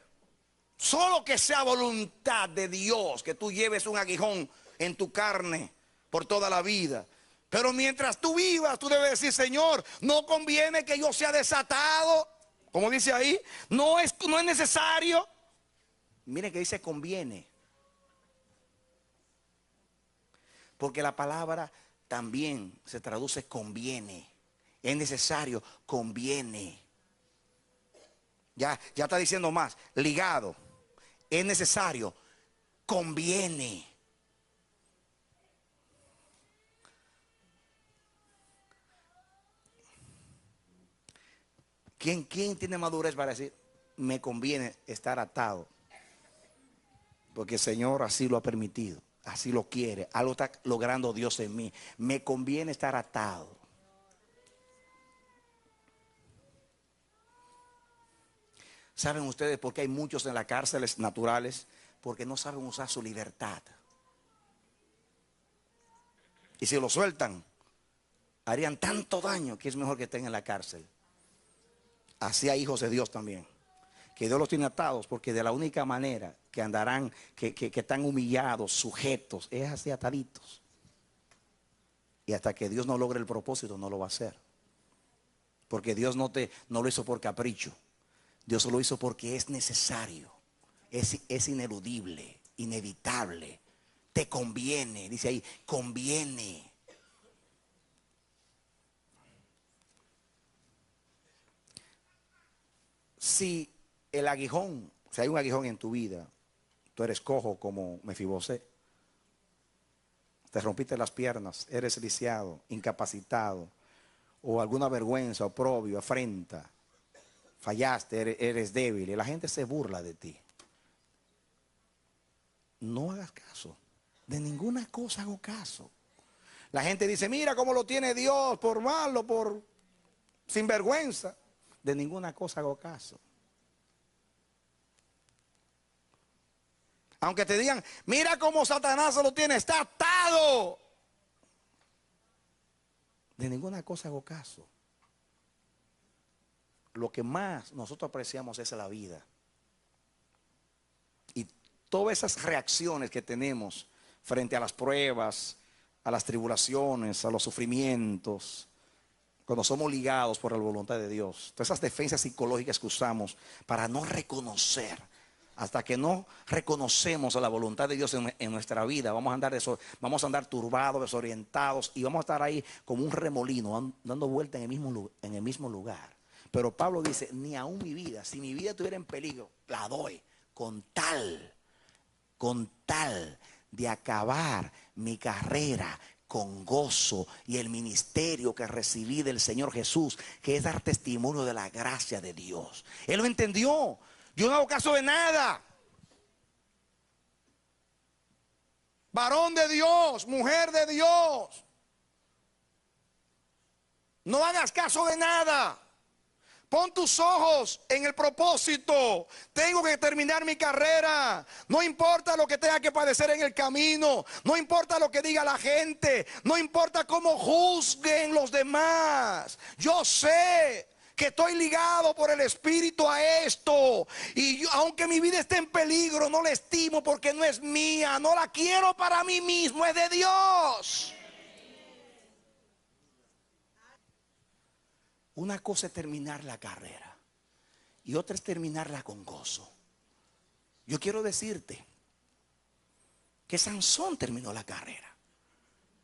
Solo que sea voluntad de Dios que tú lleves un aguijón en tu carne por toda la vida. Pero mientras tú vivas, tú debes decir, Señor, no conviene que yo sea desatado. Como dice ahí, no es necesario. Miren que dice conviene. Porque la palabra también se traduce conviene. Es necesario, conviene. Ya está diciendo más, ligado. Es necesario, conviene. ¿Quién tiene madurez para decir, me conviene estar atado? Porque el Señor así lo ha permitido, así lo quiere, algo está logrando Dios en mí. Me conviene estar atado. ¿Saben ustedes por qué hay muchos en las cárceles naturales? Porque no saben usar su libertad. Y si lo sueltan, harían tanto daño que es mejor que estén en la cárcel. Así hay hijos de Dios también, que Dios los tiene atados, porque de la única manera que andarán, que están humillados, sujetos, es así, ataditos. Y hasta que Dios no logre el propósito, no lo va a hacer. Porque Dios no lo hizo por capricho. Dios lo hizo porque es necesario. Es ineludible, inevitable. Te conviene, dice ahí, conviene. Si el aguijón, si hay un aguijón en tu vida, tú eres cojo como Mefibosé, te rompiste las piernas, eres lisiado, incapacitado, o alguna vergüenza, oprobio, afrenta, fallaste, eres débil y la gente se burla de ti, no hagas caso. De ninguna cosa hago caso. La gente dice, mira cómo lo tiene Dios, por malo, por sinvergüenza. De ninguna cosa hago caso. Aunque te digan, mira cómo Satanás lo tiene, está atado. De ninguna cosa hago caso. Lo que más nosotros apreciamos es la vida. Y todas esas reacciones que tenemos frente a las pruebas, a las tribulaciones, a los sufrimientos, cuando somos ligados por la voluntad de Dios, todas esas defensas psicológicas que usamos para no reconocer, hasta que no reconocemos a la voluntad de Dios en nuestra vida, vamos a andar turbados, desorientados, y vamos a estar ahí como un remolino, dando vuelta en el mismo lugar. Pero Pablo dice, ni aún mi vida, si mi vida estuviera en peligro, la doy con tal de acabar mi carrera con gozo y el ministerio que recibí del Señor Jesús, que es dar testimonio de la gracia de Dios. Él lo entendió. Yo no hago caso de nada. Varón de Dios, mujer de Dios, no hagas caso de nada. Pon tus ojos en el propósito. Tengo que terminar mi carrera. No importa lo que tenga que padecer en el camino. No importa lo que diga la gente. No importa cómo juzguen los demás. Yo sé que estoy ligado por el Espíritu a esto. Y aunque mi vida esté en peligro, no la estimo porque no es mía. No la quiero para mí mismo, es de Dios. Una cosa es terminar la carrera y otra es terminarla con gozo. Yo quiero decirte que Sansón terminó la carrera,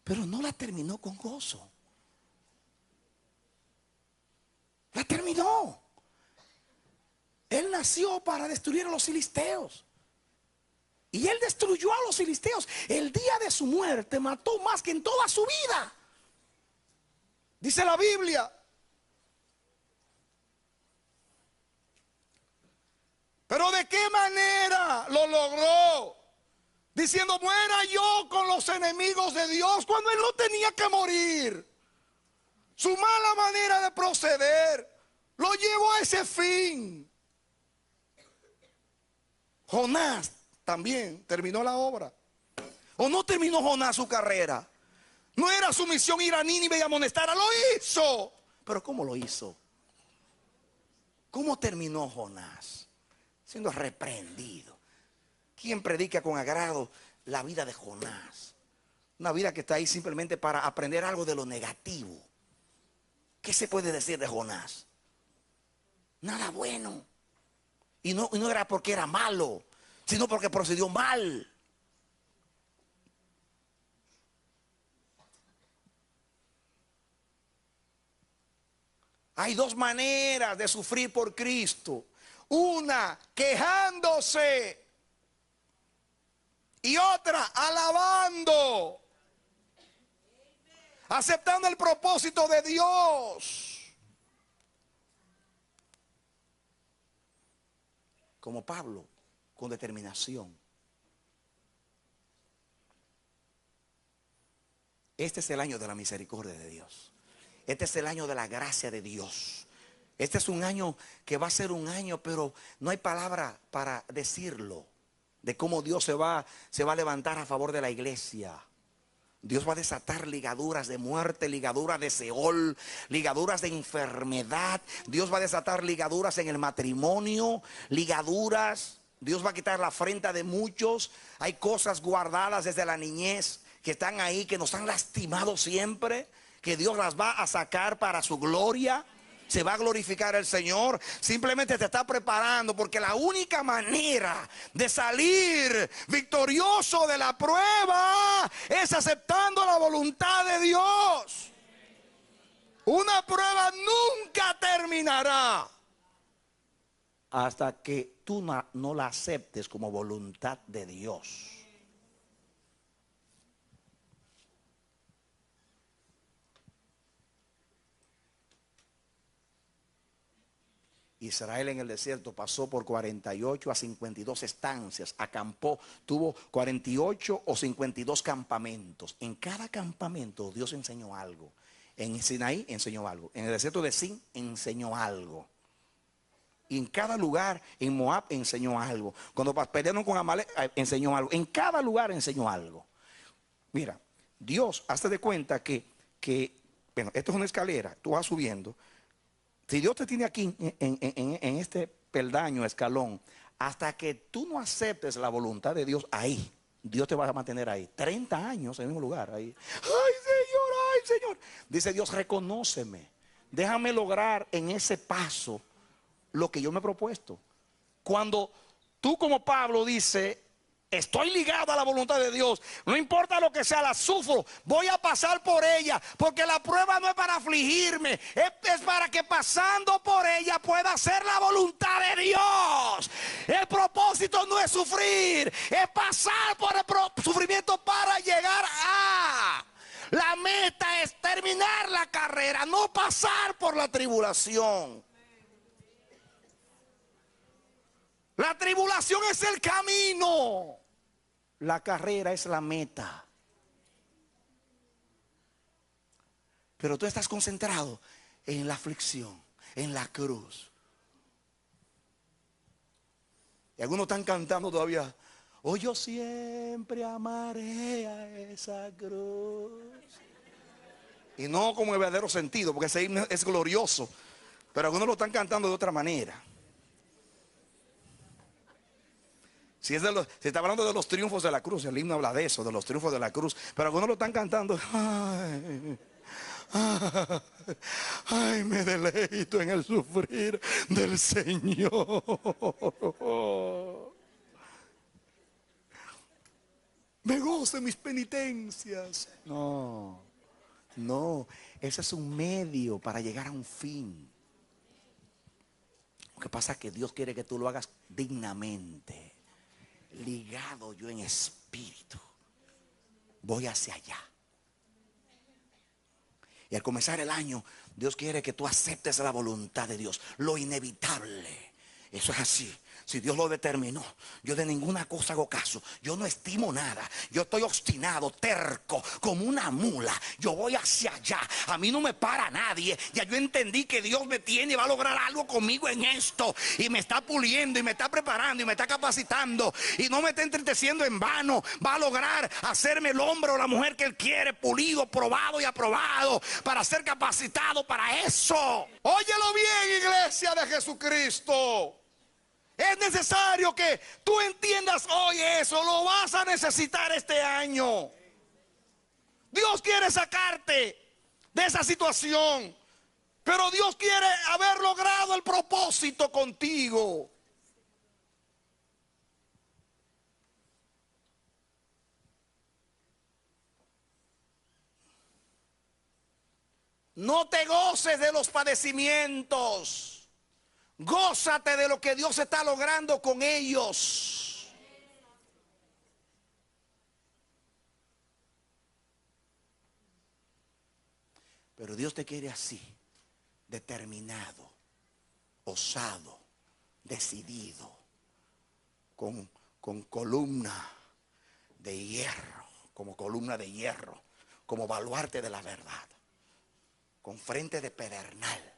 pero no la terminó con gozo. La terminó. Él nació para destruir a los filisteos. Y él destruyó a los filisteos. El día de su muerte mató más que en toda su vida. Dice la Biblia. Pero ¿de qué manera lo logró? Diciendo, muera yo con los enemigos de Dios, cuando él no tenía que morir. Su mala manera de proceder lo llevó a ese fin. Jonás también terminó la obra. ¿O no terminó Jonás su carrera? No era su misión ir a Nínive y amonestar, lo hizo. Pero ¿cómo lo hizo? ¿Cómo terminó Jonás? Siendo reprendido. ¿Quién predica con agrado la vida de Jonás? Una vida que está ahí simplemente para aprender algo de lo negativo. ¿Qué se puede decir de Jonás? Nada bueno. Y no era porque era malo, sino porque procedió mal. Hay dos maneras de sufrir por Cristo. Una, quejándose. Y otra, alabando. Aceptando el propósito de Dios. Como Pablo, con determinación. Este es el año de la misericordia de Dios. Este es el año de la gracia de Dios. Este es un año que va a ser un año, pero no hay palabra para decirlo. De cómo Dios se va a levantar a favor de la iglesia. Dios va a desatar ligaduras de muerte, ligaduras de Seol, ligaduras de enfermedad. Dios va a desatar ligaduras en el matrimonio, ligaduras. Dios va a quitar la afrenta de muchos. Hay cosas guardadas desde la niñez que están ahí, que nos han lastimado siempre, que Dios las va a sacar para su gloria. Se va a glorificar el Señor. Simplemente te está preparando, porque la única manera de salir victorioso de la prueba es aceptando la voluntad de Dios. Una prueba nunca terminará hasta que tú no la aceptes como voluntad de Dios. Israel en el desierto pasó por 48 a 52 estancias, acampó, tuvo 48 o 52 campamentos. En cada campamento Dios enseñó algo. En Sinaí enseñó algo. En el desierto de Sin enseñó algo. Y en cada lugar, en Moab enseñó algo. Cuando pelearon con Amalek enseñó algo. En cada lugar enseñó algo. Mira, Dios, hazte de cuenta que bueno, esto es una escalera, tú vas subiendo. Si Dios te tiene aquí en este peldaño, escalón, hasta que tú no aceptes la voluntad de Dios, ahí, Dios te va a mantener ahí. 30 años en el mismo lugar. Ahí. Ay Señor. Dice Dios, reconóceme. Déjame lograr en ese paso lo que yo me he propuesto. Cuando tú como Pablo dice, estoy ligado a la voluntad de Dios, no importa lo que sea, la sufro, voy a pasar por ella, porque la prueba no es para afligirme, es para que pasando por ella pueda hacer la voluntad de Dios. El propósito no es sufrir, es pasar por el sufrimiento para llegar a... La meta es terminar la carrera, no pasar por la tribulación. La tribulación es el camino. La carrera es la meta. Pero tú estás concentrado en la aflicción, en la cruz. Y algunos están cantando todavía, oh, yo siempre amaré a esa cruz. Y no como el verdadero sentido, porque ese himno es glorioso. Pero algunos lo están cantando de otra manera. Si está hablando de los triunfos de la cruz, el himno habla de eso, de los triunfos de la cruz. Pero algunos lo están cantando. Ay, me deleito en el sufrir del Señor. Me gozo en mis penitencias. No, ese es un medio para llegar a un fin. Lo que pasa es que Dios quiere que tú lo hagas dignamente. Ligado yo en espíritu, voy hacia allá. Y al comenzar el año, Dios quiere que tú aceptes la voluntad de Dios, lo inevitable. Eso es así. Si Dios lo determinó, yo de ninguna cosa hago caso. Yo no estimo nada. Yo estoy obstinado, terco, como una mula. Yo voy hacia allá. A mí no me para nadie. Ya yo entendí que Dios me tiene y va a lograr algo conmigo en esto. Y me está puliendo y me está preparando y me está capacitando. Y no me está entristeciendo en vano. Va a lograr hacerme el hombre o la mujer que Él quiere, pulido, probado y aprobado, para ser capacitado para eso. Óyelo bien, iglesia de Jesucristo. Es necesario que tú entiendas hoy eso. Lo vas a necesitar este año. Dios quiere sacarte de esa situación, pero Dios quiere haber logrado el propósito contigo. No te goces de los padecimientos. Gózate de lo que Dios está logrando con ellos. Pero Dios te quiere así, determinado, osado, decidido, con columna de hierro, como columna de hierro, como baluarte de la verdad, con frente de pedernal,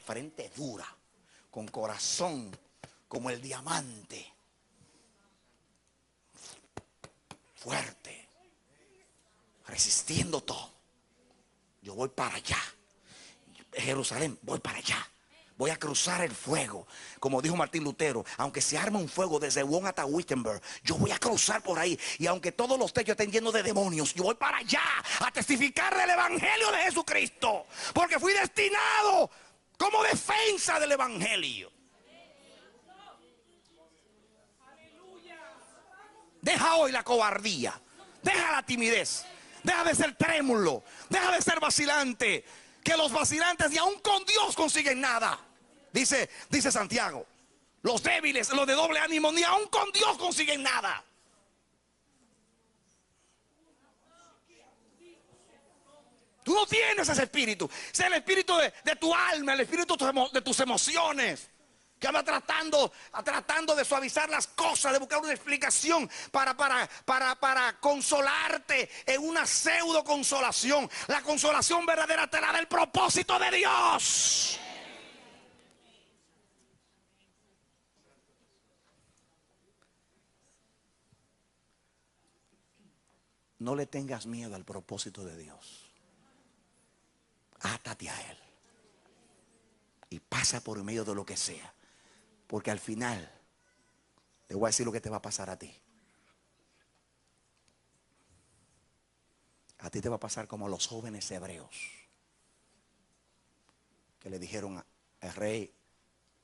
frente dura, con corazón como el diamante, fuerte. resistiendo todo. Yo voy para allá. Jerusalén, voy para allá. Voy a cruzar el fuego. Como dijo Martín Lutero, aunque se arme un fuego desde Bonn hasta Wittenberg, yo voy a cruzar por ahí. Y aunque todos los techos estén llenos de demonios, yo voy para allá a testificar del evangelio de Jesucristo. Porque fui destinado como defensa del evangelio. Deja hoy la cobardía. Deja la timidez. Deja de ser trémulo. Deja de ser vacilante. Que los vacilantes ni aun con Dios consiguen nada. Dice Santiago, los débiles, los de doble ánimo, ni aun con Dios consiguen nada. Tú no tienes ese espíritu. Es el espíritu de tu alma, el espíritu de tus emociones, que anda tratando de suavizar las cosas, de buscar una explicación para consolarte en una pseudo consolación. La consolación verdadera te la da el propósito de Dios. No le tengas miedo al propósito de Dios. Átate a Él y pasa por medio de lo que sea. Porque al final, te voy a decir lo que te va a pasar a ti. A ti te va a pasar como a los jóvenes hebreos, que le dijeron al rey,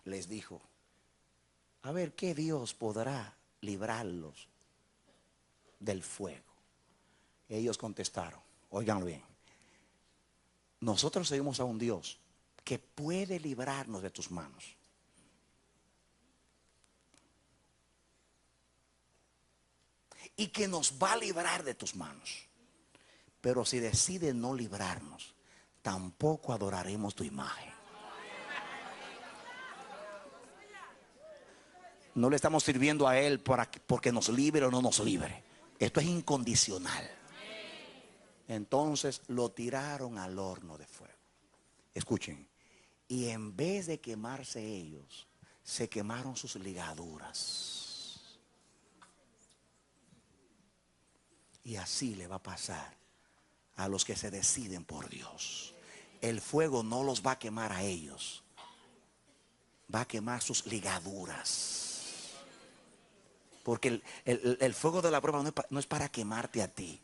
les dijo, a ver, ¿qué Dios podrá librarlos del fuego? Ellos contestaron, oigan bien, nosotros seguimos a un Dios que puede librarnos de tus manos. Y que nos va a librar de tus manos. Pero si decide no librarnos, tampoco adoraremos tu imagen. No le estamos sirviendo a Él porque nos libre o no nos libre. Esto es incondicional. Entonces lo tiraron al horno de fuego. Escuchen. Y en vez de quemarse ellos, se quemaron sus ligaduras. Y así le va a pasar a los que se deciden por Dios. El fuego no los va a quemar a ellos, va a quemar sus ligaduras. Porque el fuego de la prueba no es para quemarte a ti,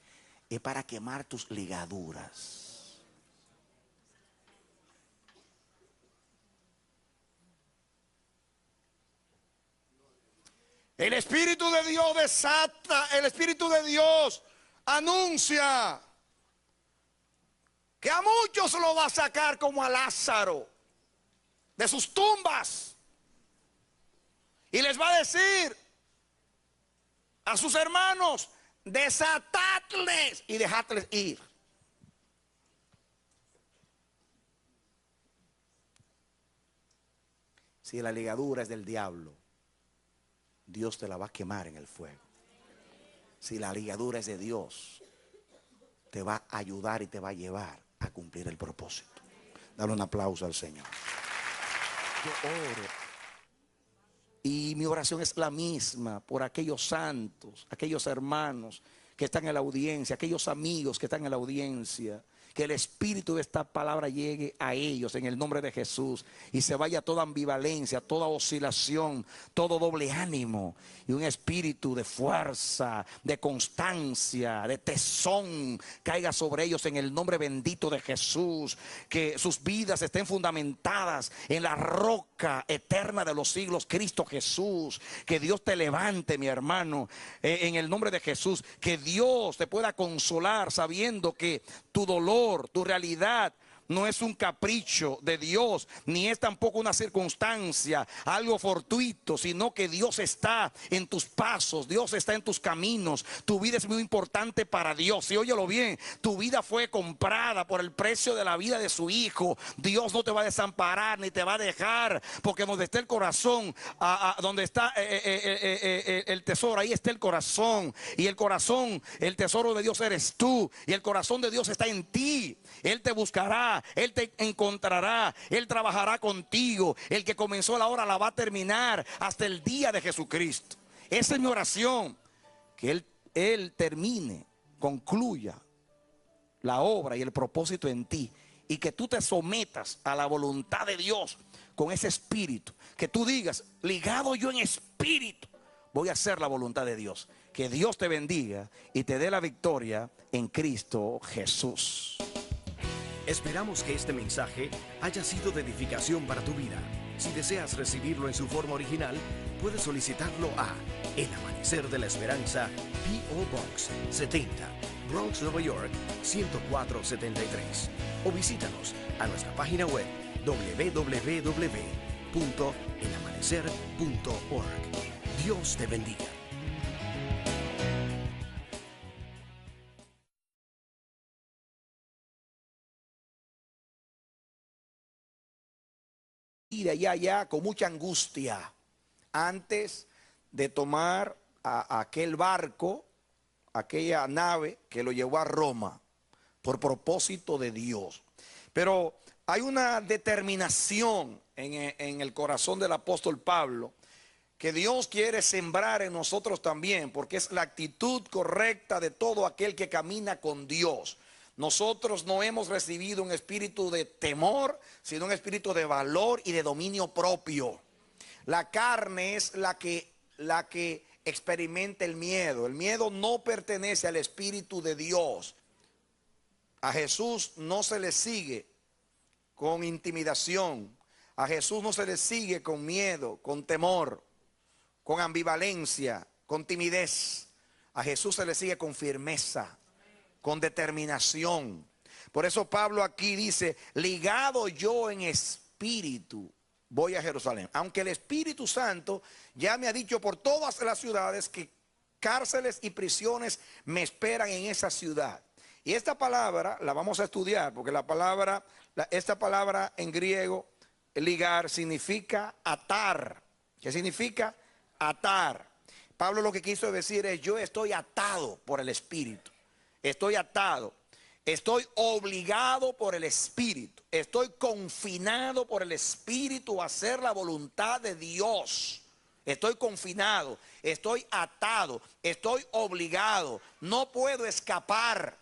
es para quemar tus ligaduras. El Espíritu de Dios desata, el Espíritu de Dios anuncia que a muchos lo va a sacar como a Lázaro de sus tumbas. Y les va a decir a sus hermanos, desatadles y dejadles ir. Si la ligadura es del diablo, Dios te la va a quemar en el fuego. Si la ligadura es de Dios, te va a ayudar y te va a llevar a cumplir el propósito. Dale un aplauso al Señor. Yo oro. Y mi oración es la misma por aquellos santos, aquellos hermanos que están en la audiencia, aquellos amigos que están en la audiencia. Que el espíritu de esta palabra llegue a ellos en el nombre de Jesús. Y se vaya toda ambivalencia, toda oscilación, todo doble ánimo. Y un espíritu de fuerza, de constancia, de tesón caiga sobre ellos en el nombre bendito de Jesús. Que sus vidas estén fundamentadas en la roca eterna de los siglos, Cristo Jesús. Que Dios te levante, mi hermano, en el nombre de Jesús. Que Dios te pueda consolar sabiendo que tu dolor, tu realidad no es un capricho de Dios, ni es tampoco una circunstancia, algo fortuito, sino que Dios está en tus pasos, Dios está en tus caminos. Tu vida es muy importante para Dios. Y óyelo bien, tu vida fue comprada por el precio de la vida de su Hijo. Dios no te va a desamparar ni te va a dejar, porque donde está el corazón, donde está el tesoro, ahí está el corazón. Y el corazón, el tesoro de Dios eres tú, y el corazón de Dios está en ti. Él te buscará, Él te encontrará, Él trabajará contigo. El que comenzó la obra la va a terminar hasta el día de Jesucristo. Esa es mi oración, que Él termine, concluya la obra y el propósito en ti, y que tú te sometas a la voluntad de Dios con ese espíritu, que tú digas, ligado yo en espíritu, voy a hacer la voluntad de Dios. Que Dios te bendiga y te dé la victoria en Cristo Jesús. Esperamos que este mensaje haya sido de edificación para tu vida. Si deseas recibirlo en su forma original, puedes solicitarlo a El Amanecer de la Esperanza, P.O. Box 70, Bronx, Nueva York 10473. O visítanos a nuestra página web www.elamanecer.org. Dios te bendiga. Ir allá, allá con mucha angustia antes de tomar a aquel barco, aquella nave que lo llevó a Roma por propósito de Dios. Pero hay una determinación en el corazón del apóstol Pablo que Dios quiere sembrar en nosotros también, porque es la actitud correcta de todo aquel que camina con Dios. Nosotros no hemos recibido un espíritu de temor, sino un espíritu de valor y de dominio propio. La carne es la que experimenta el miedo. El miedo no pertenece al Espíritu de Dios. A Jesús no se le sigue con intimidación. A Jesús no se le sigue con miedo, con temor, con ambivalencia, con timidez. A Jesús se le sigue con firmeza, con determinación. Por eso Pablo aquí dice, ligado yo en espíritu, voy a Jerusalén. Aunque el Espíritu Santo ya me ha dicho por todas las ciudades que cárceles y prisiones me esperan en esa ciudad. Y esta palabra la vamos a estudiar, porque esta palabra en griego, ligar, significa atar. ¿Qué significa? Atar. Pablo lo que quiso decir es, yo estoy atado por el Espíritu. Estoy atado, estoy obligado por el Espíritu, estoy confinado por el Espíritu a hacer la voluntad de Dios. Estoy confinado, estoy atado, estoy obligado, no puedo escapar.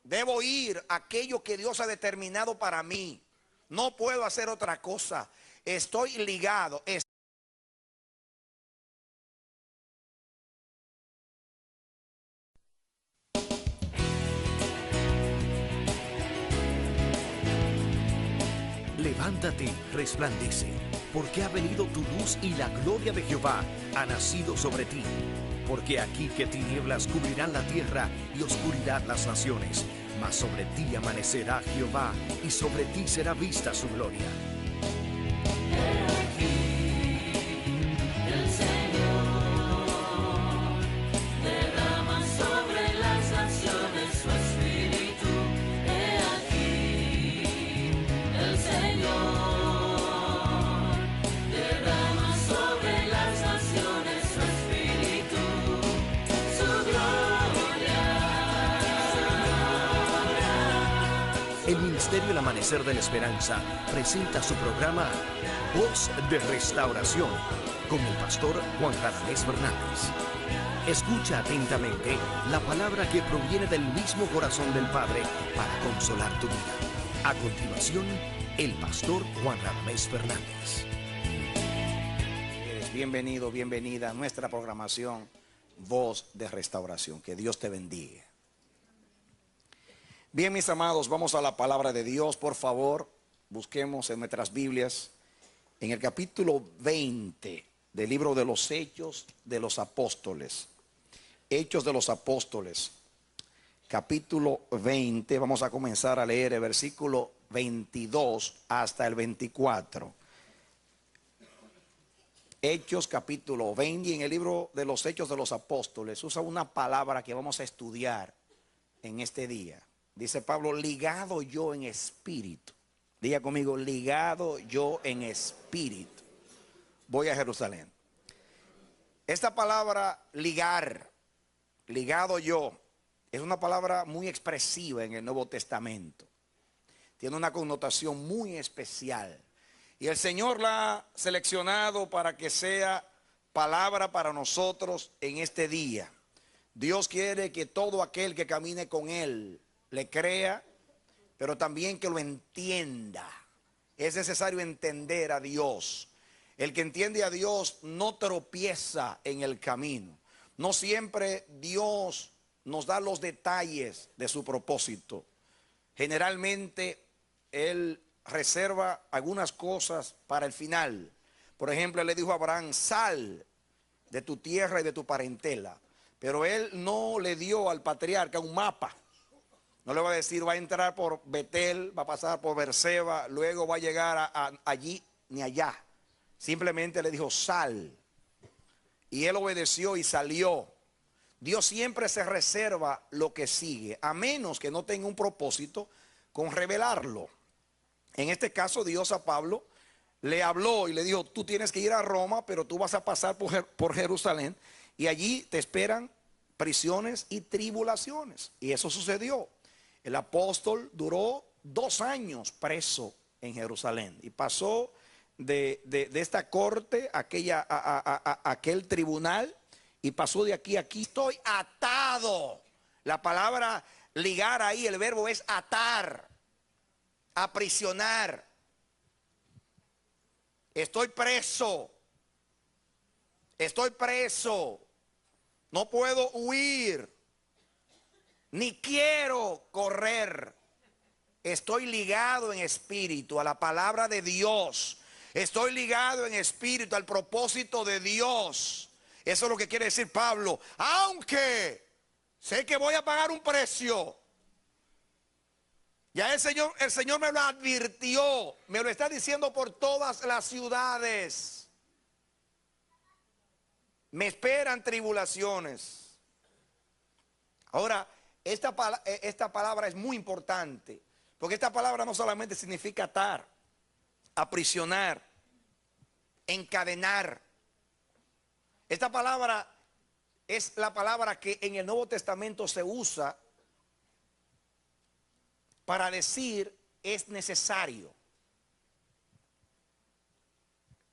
Debo ir a aquello que Dios ha determinado para mí. No puedo hacer otra cosa. Estoy ligado. Levántate, resplandece, porque ha venido tu luz y la gloria de Jehová ha nacido sobre ti. Porque aquí que tinieblas cubrirán la tierra y oscuridad las naciones, mas sobre ti amanecerá Jehová y sobre ti será vista su gloria. El Ministerio El Amanecer de la Esperanza presenta su programa Voz de Restauración con el pastor Juan Radamés Fernández. Escucha atentamente la palabra que proviene del mismo corazón del Padre para consolar tu vida. A continuación, el pastor Juan Radamés Fernández. Eres bienvenido, bienvenida a nuestra programación Voz de Restauración. Que Dios te bendiga. Bien, mis amados, vamos a la palabra de Dios. Por favor, busquemos en nuestras Biblias, en el capítulo 20 del libro de los Hechos de los Apóstoles. Hechos de los Apóstoles, capítulo 20. Vamos a comenzar a leer el versículo 22 hasta el 24. Hechos, capítulo 20. Y en el libro de los Hechos de los Apóstoles usa una palabra que vamos a estudiar en este día. Dice Pablo, ligado yo en espíritu. Diga conmigo, ligado yo en espíritu. Voy a Jerusalén. Esta palabra ligar, ligado yo, es una palabra muy expresiva en el Nuevo Testamento. Tiene una connotación muy especial. Y el Señor la ha seleccionado para que sea palabra para nosotros en este día. Dios quiere que todo aquel que camine con Él le crea, pero también que lo entienda. Es necesario entender a Dios. El que entiende a Dios no tropieza en el camino. No siempre Dios nos da los detalles de su propósito. Generalmente Él reserva algunas cosas para el final. Por ejemplo, Él le dijo a Abraham: sal de tu tierra y de tu parentela. Pero Él no le dio al patriarca un mapa. No le va a decir: va a entrar por Betel, va a pasar por Berseba, luego va a llegar allí ni allá. Simplemente le dijo: sal. Y él obedeció y salió. Dios siempre se reserva lo que sigue, a menos que no tenga un propósito con revelarlo. En este caso, Dios a Pablo le habló y le dijo: tú tienes que ir a Roma, pero tú vas a pasar por Jerusalén, y allí te esperan prisiones y tribulaciones. Y eso sucedió. El apóstol duró 2 años preso en Jerusalén y pasó de esta corte a aquel tribunal, y pasó de aquí a aquí. Estoy atado. La palabra ligar ahí, el verbo es atar, aprisionar. Estoy preso. Estoy preso. No puedo huir. Ni quiero correr. Estoy ligado en espíritu a la palabra de Dios. Estoy ligado en espíritu al propósito de Dios. Eso es lo que quiere decir Pablo. Aunque sé que voy a pagar un precio. Ya el Señor me lo advirtió. Me lo está diciendo por todas las ciudades. Me esperan tribulaciones. Ahora, esta palabra es muy importante, porque esta palabra no solamente significa atar, aprisionar, encadenar. Esta palabra es la palabra que en el Nuevo Testamento se usa para decir es necesario.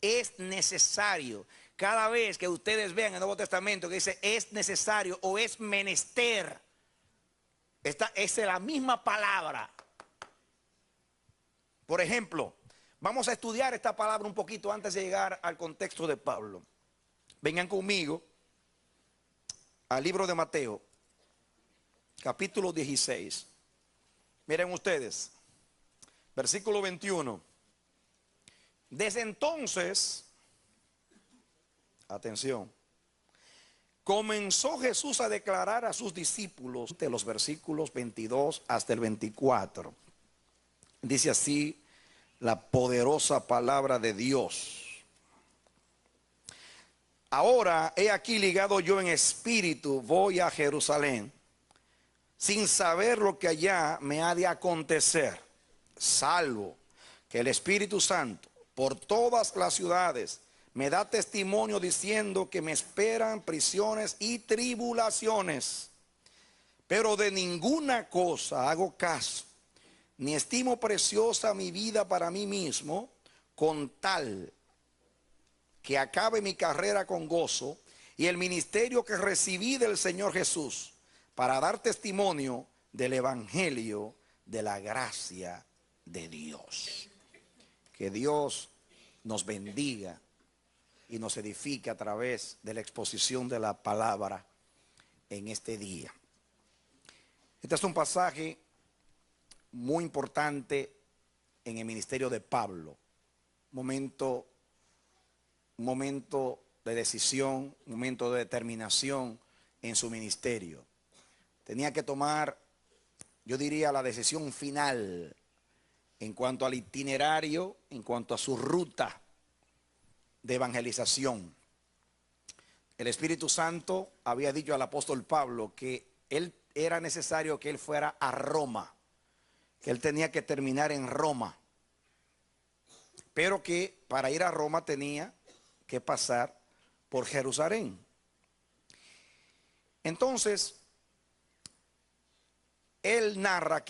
Es necesario. Cada vez que ustedes vean el Nuevo Testamento que dice es necesario o es menester, esta es la misma palabra. Por ejemplo, vamos a estudiar esta palabra un poquito antes de llegar al contexto de Pablo. Vengan conmigo al libro de Mateo, capítulo 16. Miren ustedes, versículo 21. Desde entonces, atención, comenzó Jesús a declarar a sus discípulos, de los versículos 22 hasta el 24. Dice así la poderosa palabra de Dios. Ahora he aquí ligado yo en espíritu, voy a Jerusalén, sin saber lo que allá me ha de acontecer, salvo que el Espíritu Santo por todas las ciudades me da testimonio diciendo que me esperan prisiones y tribulaciones. Pero de ninguna cosa hago caso, ni estimo preciosa mi vida para mí mismo, con tal que acabe mi carrera con gozo y el ministerio que recibí del Señor Jesús, para dar testimonio del evangelio de la gracia de Dios. Que Dios nos bendiga y nos edifique a través de la exposición de la palabra en este día. Este es un pasaje muy importante en el ministerio de Pablo. Un momento de decisión, un momento de determinación en su ministerio. Tenía que tomar, yo diría, la decisión final en cuanto al itinerario, en cuanto a su ruta de evangelización. El Espíritu Santo había dicho al apóstol Pablo que era necesario que él fuera a Roma, que él tenía que terminar en Roma, pero que para ir a Roma tenía que pasar por Jerusalén. Entonces, él narra